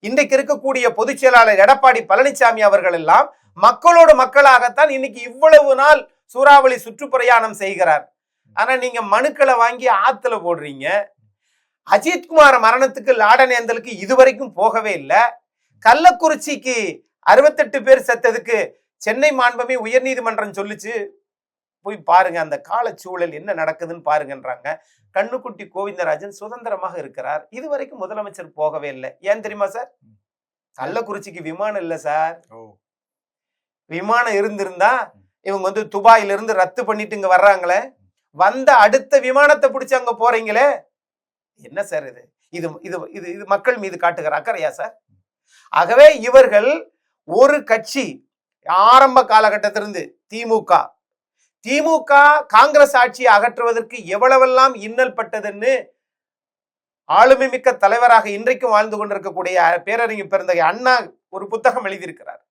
இன்றைக்கு இருக்கக்கூடிய பொதுச் செயலாளர் எடப்பாடி பழனிசாமி அவர்கள் எல்லாம் மக்களோடு மக்களாகத்தான் இன்னைக்கு இவ்வளவு நாள் சூறாவளி சுற்றுப்பிரயாணம் செய்கிறார். ஆனா நீங்க மனுக்களை வாங்கி ஆத்துல போடுறீங்க. அஜித்குமார் மரணத்துக்கு லாடனேந்தலுக்கு இதுவரைக்கும் போகவே இல்லை. கள்ளக்குறிச்சிக்கு 68 பேர் செத்ததுக்கு சென்னை மாண்புமிகு உயர்நீதிமன்றம் சொல்லிச்சு, போய் பாருங்க அந்த காலச்சூழல் என்ன நடக்குதுன்னு பாருங்கன்றாங்க. கண்ணுக்குட்டி கோவிந்தராஜன் சுதந்திரமாக இருக்கிறார், இதுவரைக்கும் முதலமைச்சர் போகவே இல்லை. ஏன் தெரியுமா சார்? கள்ளக்குறிச்சிக்கு விமானம் இல்லை சார். விமானம் இருந்திருந்தா இவங்க துபாயில இருந்து ரத்து பண்ணிட்டு இங்க வர்றாங்களே, வந்த அடுத்த விமானத்தை பிடிச்சு அங்க போறீங்களே, என்ன சார் இது? இது இது இது இது மக்கள் மீது காட்டுகிற அக்கறையா சார்? ஆகவே இவர்கள் ஒரு கட்சி ஆரம்ப காலகட்டத்திலிருந்து திமுக காங்கிரஸ் ஆட்சியை அகற்றுவதற்கு எவ்வளவெல்லாம் இன்னல் பட்டதுன்னு ஆளுமை மிக்க தலைவராக இன்றைக்கும் வாழ்ந்து கொண்டிருக்கக்கூடிய பேரறிஞர் பெருந்தகை அண்ணா ஒரு புத்தகம் எழுதியிருக்கிறார்.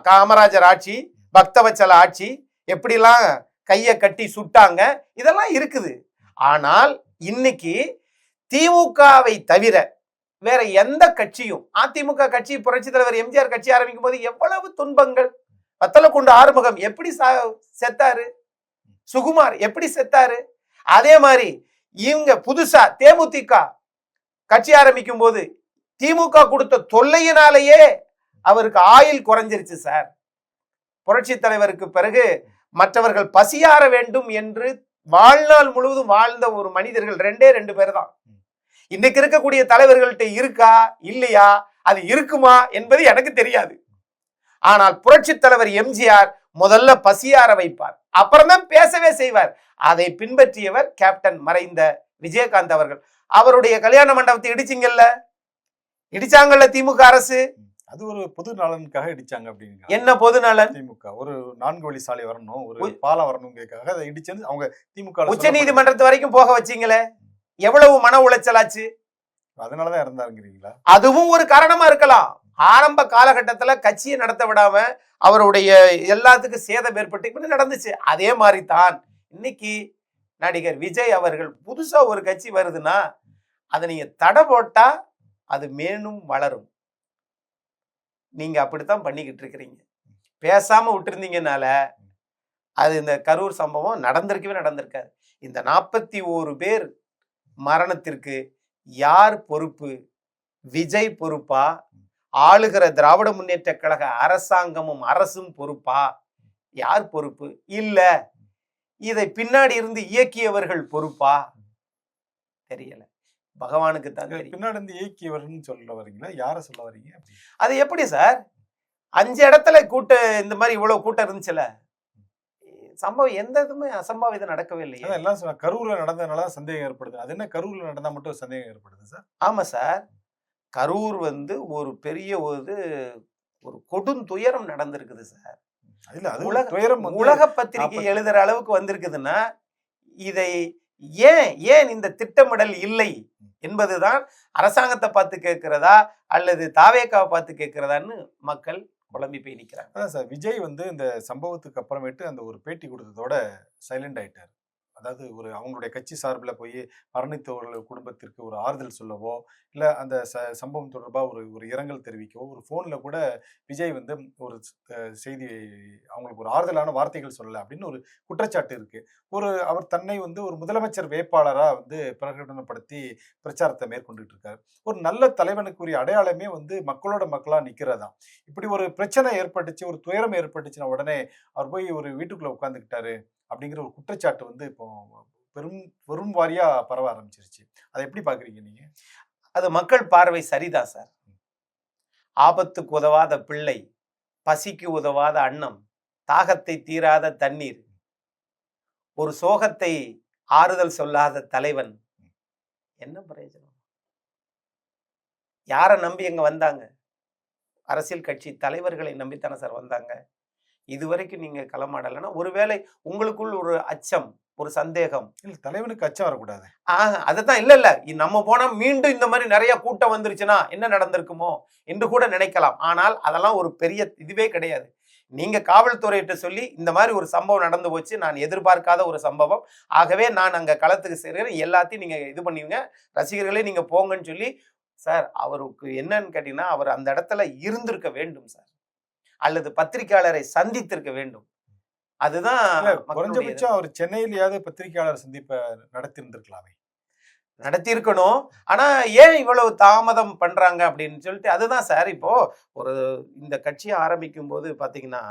காமராஜர் ஆட்சி, பக்தவச்சல ஆட்சி, எப்படிலாம் கையை கட்டி சுட்டாங்க, இதெல்லாம் இருக்குது. ஆனால் இன்னைக்கு திமுகவை தவிர வேற எந்த கட்சியும், அதிமுக கட்சி புரட்சி தலைவர் எம்ஜிஆர் கட்சி ஆரம்பிக்கும் போது எவ்வளவு துன்பங்கள், வத்தலக்குண்டு ஆறுமுகம் எப்படி செத்தாரு, சுகுமார் எப்படி செத்தாரு, அதே மாதிரி இவங்க புதுசா தேமுதிக கட்சி ஆரம்பிக்கும் போது திமுக கொடுத்த தொல்லையினாலேயே அவருக்கு ஆயுள் குறைஞ்சிருச்சு சார். புரட்சி தலைவருக்கு பிறகு மற்றவர்கள் பசியார வேண்டும் என்று வாழ்நாள் முழுவதும் வாழ்ந்த ஒரு மனிதர்கள் 2 பேர் தான். இன்னைக்கு இருக்கக்கூடிய தலைவர்கள்ட்ட இருக்கா இல்லையா, அது இருக்குமா என்பது எனக்கு தெரியாது. ஆனால் புரட்சி தலைவர் எம்ஜிஆர் முதல்ல பசியார வைப்பார், அப்புறம்தான் பேசவே செய்வார். அதை பின்பற்றியவர் கேப்டன் மறைந்த விஜயகாந்த் அவர்கள். அவருடைய கல்யாண மண்டபத்தை இடிச்சாங்கல்ல திமுக அரசு.
அது ஒரு பொது நலனுக்காக இடிச்சாங்க. அப்படின்னு
என்ன பொது நலன்?
திமுக ஒரு 4 வழி சாலை வரணும், ஒரு பாலம் வரணுங்கிறதுக்காக அதை இடிச்சு அவங்க திமுக
உச்ச நீதிமன்றத்து வரைக்கும் போக வச்சீங்களே, எவ்வளவு மன உளைச்சலாச்சு.
அதனாலதான் இறந்தாருங்கிறீங்களா?
அதுவும் ஒரு காரணமா இருக்கலாம். ஆரம்ப காலகட்டத்துல கட்சியை நடத்த விடாம அவருடைய எல்லாத்துக்கும் சேதம் ஏற்பட்டு நடந்துச்சு. அதே மாதிரி தான் இன்னைக்கு நடிகர் விஜய் அவர்கள் புதுசா ஒரு கட்சி வருதுன்னா அதை நீங்க தடை போட்டா அது மேலும் வளரும். நீங்க அப்படித்தான் பண்ணிக்கிட்டு இருக்கிறீங்க. பேசாம விட்டுருந்தீங்கனால அது இந்த கரூர் சம்பவம் நடந்திருக்காது. இந்த 41 பேர் மரணத்திற்கு யார் பொறுப்பு? விஜய் பொறுப்பா? ஆளுகிற திராவிட முன்னேற்ற கழக அரசாங்கமும் அரசும் பொறுப்பா? யார் பொறுப்பு? இல்ல இதை பின்னாடி இருந்து இயக்கியவர்கள் பொறுப்பா? தெரியல. பகவானுக்கு தான்
பின்னாடி இருந்து இயக்கியவர்கள் சொல்ல வரீங்களா? யார சொல்ல வரீங்க?
அது எப்படி சார்? 5 இடத்துல இந்த மாதிரி இவ்வளவு கூட்டம் இருந்துச்சுல, சம்பவம் எந்த இதுவுமே அசம்பாவிதம் நடக்கவே இல்லையா?
எல்லாம் கரூர்ல நடந்ததுனால சந்தேகம் ஏற்படுது. அது என்ன கரூர்ல நடந்தா மட்டும் சந்தேகம் ஏற்படுது சார்?
ஆமா சார், கரூர் ஒரு பெரிய ஒரு கொடுந்துயரம் நடந்திருக்குது சார். உலக பத்திரிகை எழுதுற அளவுக்கு வந்திருக்குதுன்னா இதை ஏன் இந்த திட்டமிடல் இல்லை என்பதுதான் அரசாங்கத்தை பார்த்து கேட்கிறதா அல்லது தாவேக்காவை பார்த்து கேட்கிறதான்னு மக்கள் குழம்பி போய் நிற்கிறாங்க.
அதான் சார், விஜய் இந்த சம்பவத்துக்கு அப்புறமேட்டு அந்த ஒரு பேட்டி கொடுத்ததோட சைலண்ட் ஆயிட்டார். அதாவது ஒரு அவங்களுடைய கட்சி சார்பில் போய் மரணித்தவர்கள் குடும்பத்திற்கு ஒரு ஆறுதல் சொல்லவோ, இல்ல அந்த சம்பவம் தொடர்பா ஒரு ஒரு இரங்கல் தெரிவிக்கவோ, ஒரு ஃபோன்ல கூட விஜய் வந்து ஒரு செய்தி அவங்களுக்கு ஒரு ஆறுதலான வார்த்தைகள் சொல்லல அப்படின்னு ஒரு குற்றச்சாட்டு இருக்கு. அவர் தன்னை வந்து ஒரு முதலமைச்சர் வேட்பாளரா வந்து பிரகடனப்படுத்தி பிரச்சாரத்தை மேற்கொண்டுட்டு இருக்காரு. ஒரு நல்ல தலைவனுக்குரிய அடையாளமே வந்து மக்களோட மக்களா நிக்கிறதாம். இப்படி ஒரு பிரச்சனை ஏற்பட்டுச்சு, ஒரு துயரம் ஏற்பட்டுச்சுன்னா உடனே அவர் போய் ஒரு வீட்டுக்குள்ள உட்கார்ந்துக்கிட்டாரு அப்படிங்கிற ஒரு குற்றச்சாட்டு வந்து இப்போ பெரும் பெரும் வாரியா பரவ ஆரம்பிச்சிருச்சு. அதை எப்படி பாக்குறீங்க நீங்க?
அது மக்கள் பார்வை சரிதான் சார். ஆபத்துக்கு உதவாத பிள்ளை, பசிக்கு உதவாத அன்னம், தாகத்தை தீராத தண்ணீர், ஒரு சோகத்தை ஆறுதல் சொல்லாத தலைவன், என்ன பிரயோஜனம்? யாரை நம்பி எங்க வந்தாங்க? அரசியல் கட்சி தலைவர்களை நம்பித்தானே சார் வந்தாங்க. இதுவரைக்கும் நீங்க களமாடலைன்னா ஒருவேளை உங்களுக்குள் ஒரு அச்சம், ஒரு சந்தேகம்.
இல்ல, தலைவனுக்கு அச்சம் வரக்கூடாது.
அதுதான் இல்ல நம்ம போனா மீண்டும் இந்த மாதிரி நிறைய கூட்டம் வந்துருச்சுன்னா என்ன நடந்திருக்குமோ என்று கூட நினைக்கலாம். ஆனால் அதெல்லாம் ஒரு பெரிய இதுவே கிடையாது. நீங்க காவல்துறையிட்ட சொல்லி இந்த மாதிரி ஒரு சம்பவம் நடந்து போச்சு, நான் எதிர்பார்க்காத ஒரு சம்பவம், ஆகவே நான் அங்க களத்துக்கு சேர்க்கிறேன், எல்லாத்தையும் நீங்க இது பண்ணுவீங்க, ரசிகர்களே நீங்க போங்கன்னு சொல்லி. சார், அவருக்கு என்னன்னு கேட்டீங்கன்னா, அவர் அந்த இடத்துல இருந்திருக்க வேண்டும் சார், அல்லது பத்திரிகையாளரை சந்தித்திருக்க வேண்டும். அதுதான்
குறைஞ்சபட்சம் அவர் சென்னையிலேயாவது பத்திரிகையாளர் சந்திப்பை நடத்தி இருந்திருக்கலாமே.
நடத்தி இருக்கணும். ஆனா ஏன் இவ்வளவு தாமதம் பண்றாங்க அப்படின்னு சொல்லிட்டு, அதுதான் சார். இப்போ ஒரு இந்த கட்சியை ஆரம்பிக்கும் போது பாத்தீங்கன்னா,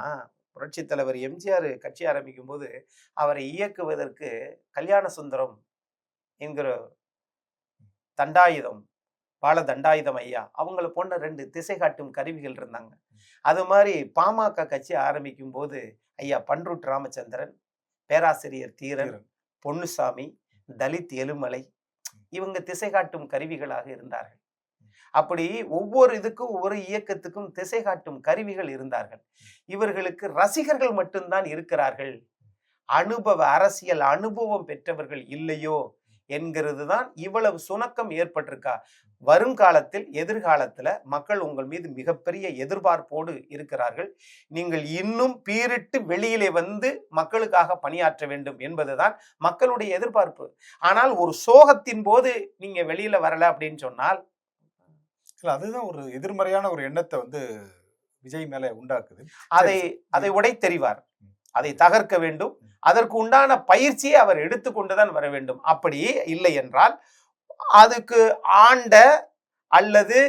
புரட்சி தலைவர் எம்ஜிஆர் கட்சி ஆரம்பிக்கும் போது அவரை இயக்குவதற்கு கல்யாண சுந்தரம் என்கிற தண்டாயுதம், பால தண்டாயுதம் ஐயா, அவங்களை போன்ற 2 திசை காட்டும் கருவிகள் இருந்தாங்க. அது மாதிரி பாமக கட்சி ஆரம்பிக்கும் போது ஐயா பன்ருட் ராமச்சந்திரன், பேராசிரியர் தீரன், பொன்னுசாமி, தலித் எலுமலை, இவங்க திசை காட்டும் கருவிகளாக இருந்தார்கள். அப்படி ஒவ்வொரு இதுக்கும் ஒவ்வொரு இயக்கத்துக்கும் திசை காட்டும் கருவிகள் இருந்தார்கள். இவர்களுக்கு ரசிகர்கள் மட்டும்தான் இருக்கிறார்கள், அரசியல் அனுபவம் பெற்றவர்கள் இல்லையோ என்கிறது தான் இவ்வளவு சுணக்கம் ஏற்பட்டிருக்கா. வருங்காலத்தில், எதிர்காலத்துல மக்கள் உங்கள் மீது மிகப்பெரிய எதிர்பார்ப்போடு இருக்கிறார்கள். நீங்கள் இன்னும் பீரிட்டு வெளியிலே வந்து மக்களுக்காக பணியாற்ற வேண்டும் என்பதுதான் மக்களுடைய எதிர்பார்ப்பு. ஆனால் ஒரு சோகத்தின் போது நீங்க வெளியில வரல அப்படின்னு சொன்னால்,
அதுதான் ஒரு எதிர்மறையான ஒரு எண்ணத்தை வந்து விஜய் மேல உண்டாக்குது.
அதை உடைத்தெறிவார், அதை தகர்க்க வேண்டும். அதற்கு உண்டான பயிற்சியை அவர் எடுத்துக்கொண்டுதான் வர வேண்டும். அப்படி இல்லை என்றால் அதுக்கு ஆண்ட அல்லது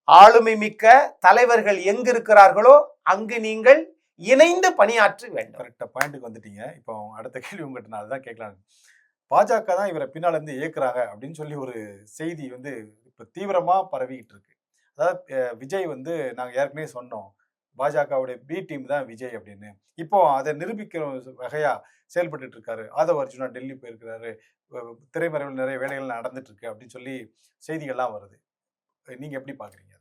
ஆளுமை மிக்க தலைவர்கள் எங்கு இருக்கிறார்களோ அங்கு நீங்கள் இணைந்து பணியாற்ற வேண்டும்.
கரெக்டா பாயிண்ட்டுக்கு வந்துட்டீங்க. இப்போ அடுத்த கேள்வி உங்ககிட்ட நான் அதுதான் கேட்கலாம். பாஜக தான் இவரை பின்னால இருந்து இயக்குறாங்க அப்படின்னு சொல்லி ஒரு செய்தி வந்து இப்ப தீவிரமா பரவிக்கிட்டு இருக்கு. அதாவது விஜய் வந்து நாங்க ஏற்கனவே சொன்னோம், பாஜகவுடைய பி டீம் தான் விஜய் அப்படின்னு. இப்போ அதை நிரூபிக்கிற வகையா செயல்பட்டு இருக்காரு. ஆதவ் அர்ஜுனா டெல்லி போயிருக்கிறாரு, திரைமறைவில் நிறைய வேலைகள் நடந்துட்டு இருக்கு அப்படின்னு சொல்லி செய்திகள்லாம் வருது. நீங்க எப்படி பாக்குறீங்க?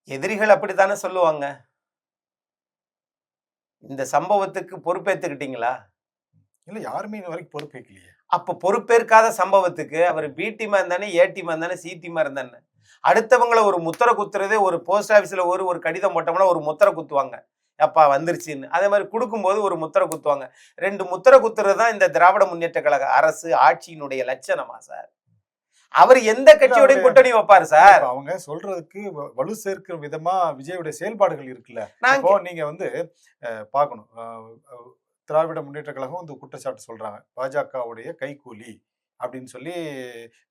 எதிரிகள் அப்படித்தானே சொல்லுவாங்க. இந்த சம்பவத்துக்கு பொறுப்பேற்றுக்கிட்டீங்களா?
இல்ல, யாருமே இது வரைக்கும் பொறுப்பேற்கலையே.
அப்ப பொறுப்பேற்காத சம்பவத்துக்கு அவர் பி டீமா இருந்தானே, ஏ டீமா இருந்தானே, சி டீமா இருந்தானே, அடுத்தவங்களை ஒரு முத்திரை குத்துறதே, ஒரு போஸ்ட் ஆபீஸ்ல ஒரு கடிதம் போட்டோம்னா ஒரு முத்திரை குத்துவாங்க, அப்பா வந்துருச்சுன்னு. அதே மாதிரி கொடுக்கும்போது ஒரு முத்திரை குத்துவாங்க. 2 முத்திரை குத்துறது தான் இந்த திராவிட முன்னேற்ற கழக அரசு ஆட்சியினுடைய லட்சணமா சார்? அவர் எந்த கட்சியோட கூட்டணி வைப்பாரு சார்?
அவங்க சொல்றதுக்கு வலு சேர்க்கிற விதமா விஜயோட செயல்பாடுகள் இருக்குல்ல. இப்போ நீங்க வந்து பாக்கணும், திராவிட முன்னேற்ற கழகம் இந்த குற்றச்சாட்டு சொல்றாங்க, பாஜகவுடைய கைகூலி அப்படின்னு சொல்லி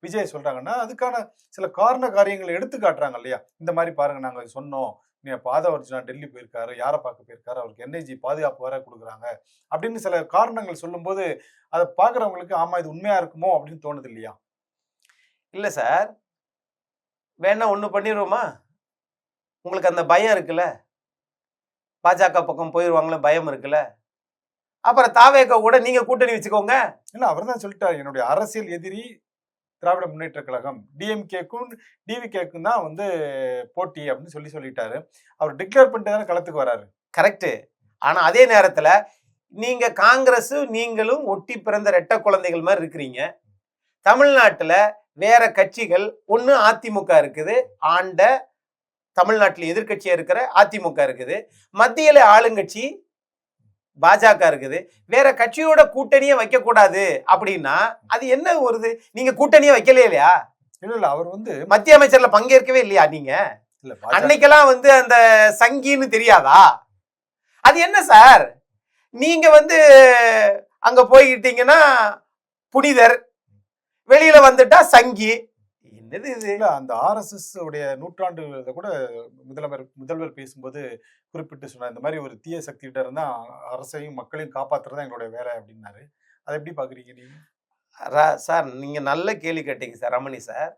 விஜய் சொல்றாங்கன்னா அதுக்கான சில காரண காரியங்களை எடுத்து காட்டுறாங்க இல்லையா? இந்த மாதிரி பாருங்க, நாங்க சொன்னோம், ஆதவ் அர்ஜுனா டெல்லி போயிருக்காரு, யாரை பார்க்க போயிருக்காரு, அவருக்கு என்ஐஜி பாதுகாப்பு வேற கொடுக்குறாங்க அப்படின்னு சில காரணங்கள் சொல்லும் போது அதை பாக்குறவங்களுக்கு ஆமா இது உண்மையா இருக்குமோ அப்படின்னு தோணுது இல்லையா?
இல்ல சார், வேணா ஒண்ணு பண்ணிடுவோமா? உங்களுக்கு அந்த பயம் இருக்குல்ல, பாஜக பக்கம் போயிருவாங்களே பயம் இருக்குல்ல, அப்புறம் தாவேக கூட நீங்க கூட்டணி வச்சுக்கோங்க.
இல்ல, அவர் தான் சொல்லிட்டாரு, என்னுடைய அரசியல் எதிரி திராவிட முன்னேற்ற கழகம், டிஎம்கேக்கும் டிவிகேக்கும் தான் வந்து போட்டி அப்படின்னு சொல்லிட்டாரு. அவர் டிக்ளேர் பண்ணிட்டு தானே களத்துக்கு வராரு.
கரெக்ட். ஆனா அதே நேரத்துல நீங்க காங்கிரஸ் நீங்களும் ஒட்டி பிறந்த ரெட்ட குழந்தைகள் மாதிரி இருக்கிறீங்க. தமிழ்நாட்டுல வேற கட்சிகள், ஒண்ணு அதிமுக இருக்குது, ஆண்ட தமிழ்நாட்டில் எதிர்கட்சியா இருக்கிற அதிமுக இருக்குது, மத்தியில ஆளுங்கட்சி பாஜக இருக்குது, வேற கட்சியோட கூட்டணியே வைக்க கூடாது அப்படின்னா அது என்ன வருது? நீங்க கூட்டணியே வைக்கலையா இல்லையா?
இல்ல அவர் வந்து
மத்திய அமைச்சர்ல பங்கேற்கவே இல்லையா நீங்க?
இல்ல
அன்னைக்கெல்லாம் வந்து அந்த சங்கின்னு தெரியாதா? அது என்ன சார், நீங்க வந்து அங்க போய்கிட்டீங்கன்னா புனிதர், வெளியில வந்துட்டா சங்கி, என்னது இது?
இல்ல அந்த ஆர்எஸ்எஸ் உடைய நூற்றாண்டு விருதை கூட முதல்வர் பேசும்போது குறிப்பிட்டு சொன்னார், இந்த மாதிரி ஒரு தீய சக்தி கிட்ட இருந்தா அரசையும் மக்களையும் காப்பாத்துறது எங்களுடைய வேலை அப்படின்னாரு. அதை எப்படி பாக்குறீங்க நீங்க?
சார் நீங்க நல்ல கேள்வி கேட்டீங்க சார் ரமணி சார்.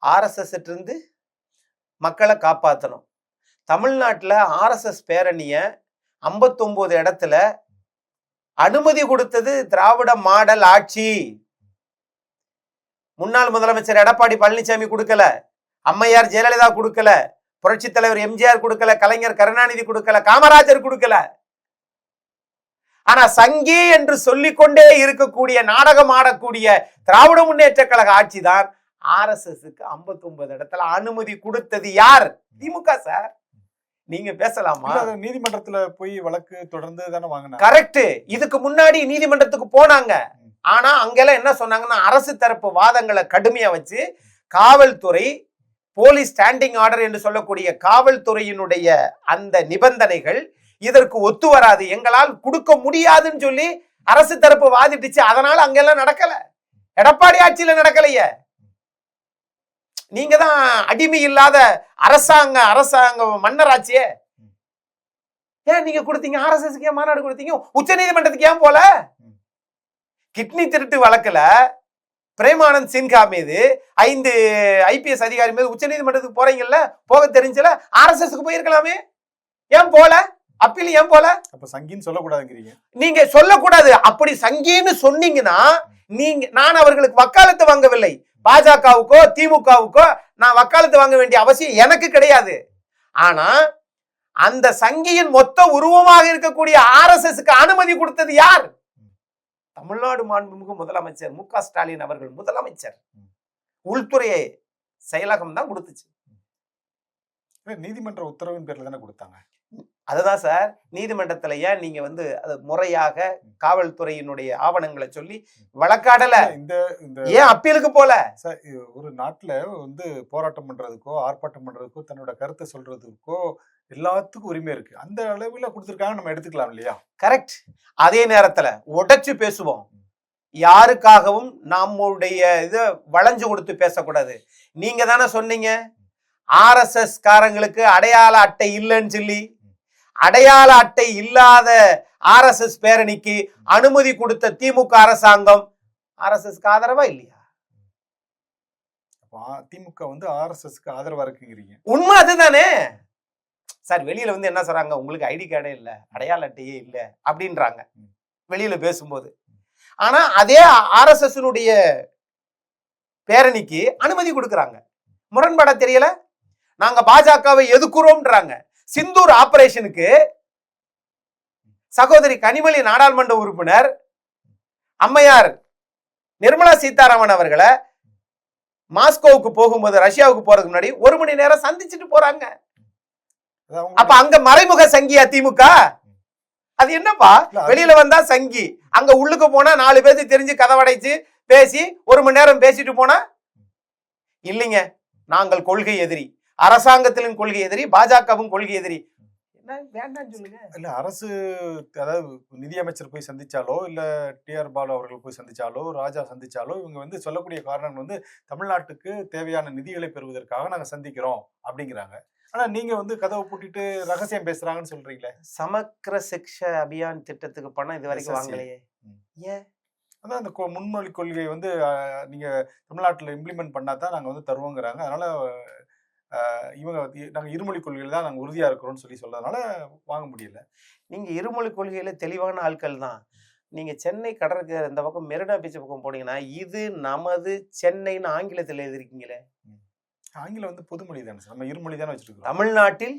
ஆர்எஸ்எஸ் இருந்து மக்களை காப்பாற்றணும். தமிழ்நாட்டில் ஆர்எஸ்எஸ் பேரணிய 59 இடத்துல அனுமதி கொடுத்தது திராவிட மாடல் ஆட்சி. முன்னாள் முதலமைச்சர் எடப்பாடி பழனிசாமி கொடுக்கல, அம்மையார் ஜெயலலிதா கொடுக்கல, புரட்சி தலைவர் எம்ஜிஆர் கொடுக்கல, கலைஞர் கருணாநிதி கொடுக்கல, காமராஜர் கொடுக்கல. ஆனா சங்கி என்று சொல்லிக்கொண்டே இருக்கக்கூடிய நாடகம் ஆடக்கூடிய திராவிட முன்னேற்ற கழக ஆட்சி தான் ஆர்எஸ்எஸ்க்கு 59 இடத்துல அனுமதி கொடுத்தது யார்? திமுக சார். நீங்க பேசலாமா?
நீதிமன்றத்துல போய் வழக்கு தொடர்ந்து தானே வாங்கினாங்க.
கரெக்ட். இதுக்கு முன்னாடி நீதிமன்றத்துக்கு போனாங்க. ஆனா அங்கெல்லாம் என்ன சொன்னாங்கன்னா, அரசு தரப்பு வாதங்களை கடுமையா வச்சு காவல்துறை போலீஸ் ஸ்டாண்டிங் ஆர்டர் என்று சொல்லக்கூடிய காவல்துறையினுடைய அந்த நிபந்தனைகள் இதற்கு ஒத்து வராது, எங்களால் கொடுக்க முடியாதுன்னு சொல்லி அரசு தரப்பு வாதிட்டுச்சு. அதனால அங்கெல்லாம் நடக்கல. எடப்பாடி ஆட்சியில நடக்கலையே. நீங்க தான் அடிமை இல்லாத அரசாங்க மன்னர் ஆட்சியே. ஏன் நீங்க கொடுத்தீங்க? ஆர்எஸ்எஸ்க்கு ஏன் மாநாடு கொடுத்தீங்க? உச்ச நீதிமன்றத்துக்கு ஏன் போல? கிட்னி திருட்டு வழக்குல பிரேமானந்த் சின்ஹா மீது 5 ஐபிஎஸ் அதிகாரி மீது உச்ச நீதிமன்றத்துக்கு போறீங்கல்ல, போக தெரிஞ்சல ஆர்எஸ்எஸ்க்கு போயிருக்கலாமே, ஏன் போல? அப்பீல் ஏன் போல?
அப்ப சங்கின்னு சொல்லக்கூடாதுங்கிறீங்க.
நீங்க சொல்லக்கூடாது. அப்படி சங்கின்னு சொன்னீங்கன்னா நான் அவர்களுக்கு வக்காலத்து வாங்கவில்லை. பாஜகவுக்கோ திமுகவுக்கோ நான் வக்காலத்து வாங்க வேண்டிய அவசியம் எனக்கு கிடையாது. ஆனா அந்த சங்கியின் மொத்த உருவமாக இருக்கக்கூடிய ஆர்எஸ்எஸ்க்கு அனுமதி கொடுத்தது யார்? தமிழ்நாடு மாண்புமிகு முதலமைச்சர் மு க ஸ்டாலின் அவர்கள் முதலமைச்சர். உள்துறை செயலகம் தான் கொடுத்துச்சு.
நீதிமன்ற உத்தரவின் பேர்ல தானே கொடுத்தாங்க.
அதுதான் சார், நீதிமன்றத்துல ஏன் நீங்க வந்து அது முறையாக காவல்துறையினுடைய ஆவணங்களை சொல்லி வழக்காடல? ஏன் அப்பீலுக்கு போல?
ஒரு நாட்டுல வந்து போராட்டம் பண்றதுக்கோ ஆர்ப்பாட்டம் பண்றதுக்கோ தன்னோட கருத்தை சொல்றதுக்கோ எல்லாத்துக்கும் உரிமை இருக்கு. அந்த அளவுல கொடுத்துருக்காங்க, நம்ம எடுத்துக்கலாம் இல்லையா?
கரெக்ட். அதே நேரத்துல உடைச்சு பேசுவோம். யாருக்காகவும் நம்முடைய இதை வளைஞ்சு கொடுத்து பேசக்கூடாது. நீங்க தானே சொன்னீங்க ஆர்எஸ்எஸ் காரங்களுக்கு அடையாள அட்டை இல்லைன்னு சொல்லி. அடையாள அட்டை இல்லாத ஆர்எஸ்எஸ் பேரணிக்கு அனுமதி கொடுத்த திமுக அரசாங்கம் ஆர்எஸ்எஸ்க்கு ஆதரவா இல்லையா?
திமுக வந்து ஆர்எஸ்எஸ்க்கு ஆதரவா இருக்குங்கிறீங்க.
உண்மை அதுதானே சார். வெளியில வந்து என்ன சொல்றாங்க, உங்களுக்கு ஐடி கார்டே இல்ல, அடையாள அட்டையே இல்ல அப்படின்றாங்க வெளியில பேசும்போது. ஆனா அதே ஆர்எஸ்எஸ் பேரணிக்கு அனுமதி கொடுக்கறாங்க. முரண்பாடா தெரியல? நாங்க பாஜகவை எதுக்குறோம்ன்றாங்க. சிந்தூர் ஆபரேஷனுக்கு சகோதரி கனிமொழி நாடாளுமன்ற உறுப்பினர் அம்மையார் நிர்மலா சீதாராமன் அவர்களை மாஸ்கோவுக்கு போகும்போது, ரஷ்யாவுக்கு போறதுக்கு முன்னாடி 1 மணி நேரம் சந்திச்சுட்டு போறாங்க. அப்ப அங்க மறைமுக சங்கியா திமுக? அது என்னப்பா, வெளியில வந்தா சங்கி, அங்க உள்ளுக்கு போனா 4 பேருக்கு தெரிஞ்சு கதவடைச்சு பேசி 1 மணி நேரம் பேசிட்டு போனா இல்லைங்க நாங்கள் கொள்கை எதிரி, அரசாங்கத்திலும் கொள்கை எதிரி, பாஜகவும் கொள்கை எதிரி. என்ன வேண்டாம் சொல்லுங்க.
இல்ல அரசு, அதாவது நிதியமைச்சர் போய் சந்திச்சாலோ இல்ல டிஆர் பாலு அவர்கள் போய் சந்திச்சாலோ ராஜா சந்திச்சாலோ இவங்க வந்து சொல்லக்கூடிய காரணம் வந்து தமிழ்நாட்டுக்கு தேவையான நிதிகளை பெறுவதற்காக நாங்க சந்திக்கிறோம் அப்படிங்கிறாங்க. ஆனா நீங்க வந்து கதவை பூட்டிட்டு ரகசியம் பேசுறாங்கன்னு சொல்றீங்களே.
சமக்கிர சிக்ஷா அபியான் திட்டத்துக்கு பணம் இது வரைக்கும் வாங்கலையே. ஏன்?
அதான் அந்த முன்மொழி கொள்கை வந்து நீங்க தமிழ்நாட்டில் இம்ப்ளிமெண்ட் பண்ணாதான் நாங்க வந்து தருவோங்கிறாங்க. அதனால இவங்க நாங்க இருமொழி கொள்கையில தான் நாங்க உறுதியா இருக்கிறோம்னு சொல்லி சொல்றதுனால வாங்க முடியல.
நீங்க இருமொழி கொள்கையில தெளிவான ஆட்கள் தான். நீங்க சென்னை கடற்கரை இந்த பக்கம் மெரினா பீச் பக்கம் போனீங்கன்னா இது நமது சென்னைன்னு ஆங்கிலத்தில் எழுதிருக்கீங்களே.
ஆங்கிலம் வந்து பொதுமொழி தானே சார், நம்ம இருமொழி தானே வச்சிருக்கோம்.
தமிழ்நாட்டில்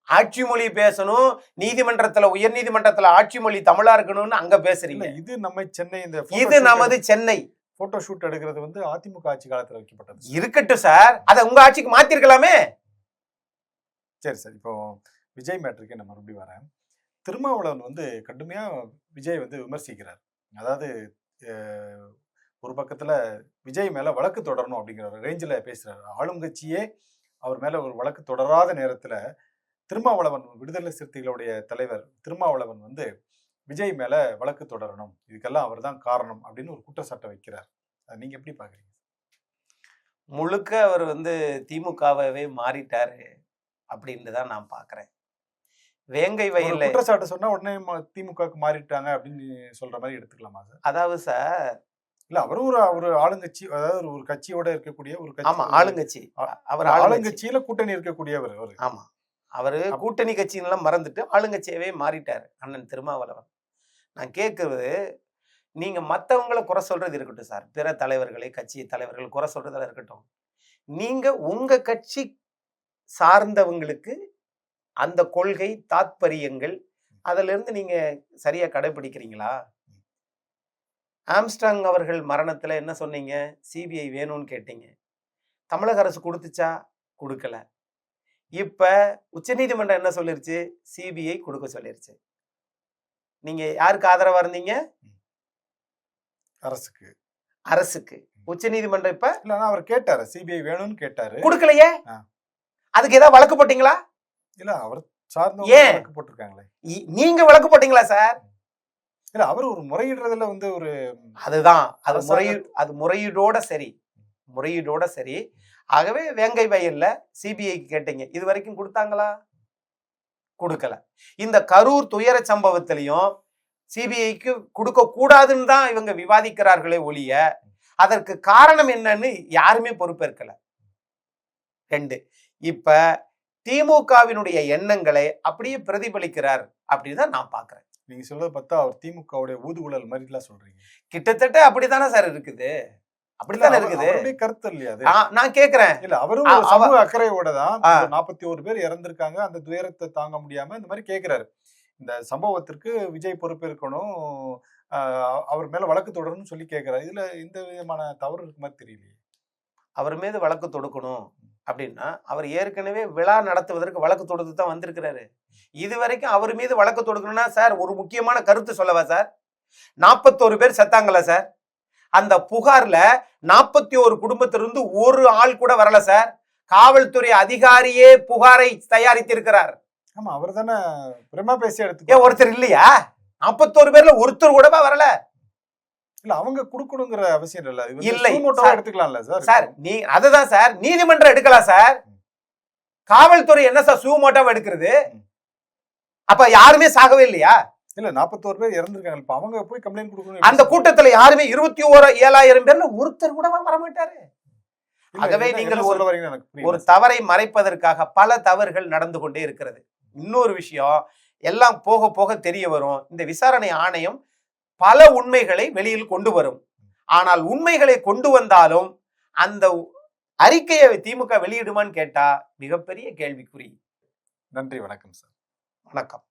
ஆட்சி மொழி பேசணும், நீதிமன்றத்துல உயர் நீதிமன்றத்துல ஆட்சி மொழி தமிழா இருக்கணும்னு அங்க பேசுறீங்க.
இது நம்ம சென்னை,
இது நமது சென்னை.
போட்டோ ஷூட் எடுக்கிறது வந்து அதிமுக ஆட்சி காலத்துல வைக்கப்பட்டது.
இருக்கட்டும் சார், அதை உங்க ஆட்சிக்கு மாத்திருக்கலாமே.
சரி சார், இப்போ விஜய் மேட்ருக்கு நான் மறுபடியும் வரேன். திருமாவளவன் வந்து கடுமையா விஜய் வந்து விமர்சிக்கிறார். அதாவது ஒரு பக்கத்துல விஜய் மேல வழக்கு தொடரணும் அப்படிங்கிற ரேஞ்சில் பேசுறாரு. ஆளுங்கட்சியே அவர் மேல ஒரு வழக்கு தொடராத நேரத்துல திருமாவளவன், விடுதலை சிறுத்தைகளுடைய தலைவர் திருமாவளவன் வந்து விஜய் மேல வழக்கு தொடரணும், இதுக்கெல்லாம் அவர் தான் காரணம் அப்படின்னு ஒரு குற்றச்சாட்டை வைக்கிறார். அதை நீங்க எப்படி பாக்குறீங்க?
முழுக்க அவர் வந்து திமுகவே மாறிட்டாரு அப்படின்னு தான் நான் பாக்குறேன். வேங்கை வயல்ல
குற்றச்சாட்டு சொன்னா உடனே திமுகவுக்கு மாறிட்டாங்க அப்படின்னு சொல்ற மாதிரி எடுத்துக்கலாமா சார்?
அதாவது சார்,
இல்ல அவரும் ஒரு ஆளுங்கட்சி, அதாவது ஒரு கட்சியோட இருக்கக்கூடிய ஒரு
ஆமா ஆளுங்கட்சி, அவர்
ஆளுங்கட்சியில கூட்டணி இருக்கக்கூடியவர் அவரு.
ஆமா, அவரு கூட்டணி கட்சியெல்லாம் மறந்துட்டு ஆளுங்கட்சியவே மாறிட்டாரு அண்ணன் திருமாவளவன். நான் கேட்கறது, நீங்க மற்றவங்களை குறை சொல்றது இருக்கட்டும் சார், பிற தலைவர்களை கட்சி தலைவர்கள் குறை சொல்றதுல இருக்கட்டும், நீங்க உங்க கட்சி சார்ந்தவங்களுக்கு அந்த கொள்கை தாத்பரியங்கள் அதுல இருந்து நீங்க சரியா கடைபிடிக்கிறீங்களா? ஆம்ஸ்ட்ராங் அவர்கள் மரணத்துல என்ன சொன்னீங்க? சிபிஐ வேணும்னு கேட்டீங்க. தமிழக அரசு கொடுத்துச்சா? கொடுக்கல. இப்ப உச்சநீதிமன்றம் என்ன சொல்லிருச்சு? சிபிஐ கொடுக்க சொல்லிருச்சு. நீங்க யாருக்கு ஆதரவா இருந்தீங்க?
அரசுக்கு.
அரசுக்கு. உச்சநீதிமன்றம் இப்ப
இல்ல அவர் கேட்டாரு, சிபிஐ வேணும்னு கேட்டாரு,
கொடுக்கலையே. அதுக்கு ஏதாவது வழக்கு போட்டீங்களா?
இல்ல அவர் சார்ந்த வழக்கு போட்டிருக்காங்களே.
நீங்க வழக்கு போட்டீங்களா சார்?
இல்ல அவர் ஒரு முறையிடுறதுல வந்து ஒரு
அதுதான் அது முறையீடோட சரி, முறையீடோட சரி. ஆகவே வேங்கை வயல்ல சிபிஐக்கு கேட்டீங்க, இது வரைக்கும் கொடுத்தாங்களா? கொடுக்கல. இந்த கரூர் துயர சம்பவத்திலையும் சிபிஐக்கு கொடுக்க கூடாதுன்னு தான் இவங்க விவாதிக்கிறார்களே ஒழிய அதற்கு காரணம் என்னன்னு யாருமே பொறுப்பேற்கல. 2, இப்ப திமுகவினுடைய எண்ணங்களை அப்படியே பிரதிபலிக்கிறார் அப்படின்னு தான் நான் பாக்குறேன்.
நீங்க சொல்றத பார்த்தா அவர் திமுகவுடைய ஊதுகுழல் மாதிரி எல்லாம் சொல்றீங்க.
கிட்டத்தட்ட அப்படித்தானே சார் இருக்குது. அப்படித்தானே இருக்குது.
கருத்து இல்லையா அது?
நான் கேக்குறேன்.
இல்ல அவரும் சமூக அக்கறையோட தான் 41 பேர் இறந்திருக்காங்க, அந்த துயரத்தை தாங்க முடியாம இந்த மாதிரி கேக்குறாரு. இந்த சம்பவத்திற்கு விஜய் பொறுப்பேற்கணும், அவர் மேல வழக்கு தொடரணும்னு சொல்லி கேட்கிறாரு. இதுல இந்த விதமான தவறு இருக்கு மாதிரி தெரியலையே.
அவர் மீது வழக்கு தொடுக்கணும் அப்படின்னா அவர் ஏற்கனவே விழா நடத்துவதற்கு வழக்கு தொடுத்து தான் வந்திருக்கிறாரு. இது வரைக்கும் அவர் மீது வழக்கு தொடுக்கணும்னா சார் ஒரு முக்கியமான கருத்து சொல்லவா சார்? 41 பேர் செத்தாங்களா சார்? அந்த புகார்ல 41 குடும்பத்திலிருந்து ஒரு ஆள் கூட வரல சார். காவல்துறை அதிகாரியே புகாரை தயாரித்திருக்கிறார்.
ஆமா, அவர் தானே பிரமா பேசி எடுத்து.
ஒருத்தர் இல்லையா? 41 பேர்ல ஒருத்தர் கூடவா வரல?
இல்ல அவங்க குடுக்கணுங்கிற அவசியம் இல்ல.
இல்லை
எடுத்துக்கலாம்ல சார்.
சார் அதுதான் சார், நீதிமன்றம் எடுக்கலாம் சார். காவல்துறை என்ன சார் சுமோட்டாவா எடுக்கிறது? அப்ப யாருமே சாகவே இல்லையா?
இல்ல 41 பேர் இறந்திருக்காங்க. இப்ப அவங்க போய் கம்ப்ளைண்ட் கொடுக்கணும்.
அந்த கூட்டத்துல யாருமே 21,7,000 பேர்ல ஒருத்தர் கூட வர மாட்டாரு. ஆகவே நீங்கள் ஒரு தவறை மறைப்பதற்காக பல தவறுகள் நடந்து கொண்டே இருக்கிறது. இன்னொரு விஷயம், எல்லாம் போக போக தெரிய வரும். இந்த விசாரணை ஆணையம் பல உண்மைகளை வெளியில் கொண்டு வரும். ஆனால் உண்மைகளை கொண்டு வந்தாலும் அந்த அறிக்கையை திமுக வெளியிடுமான்னு கேட்டா மிகப்பெரிய கேள்விக்குறி.
நன்றி, வணக்கம் சார்.
வணக்கம்.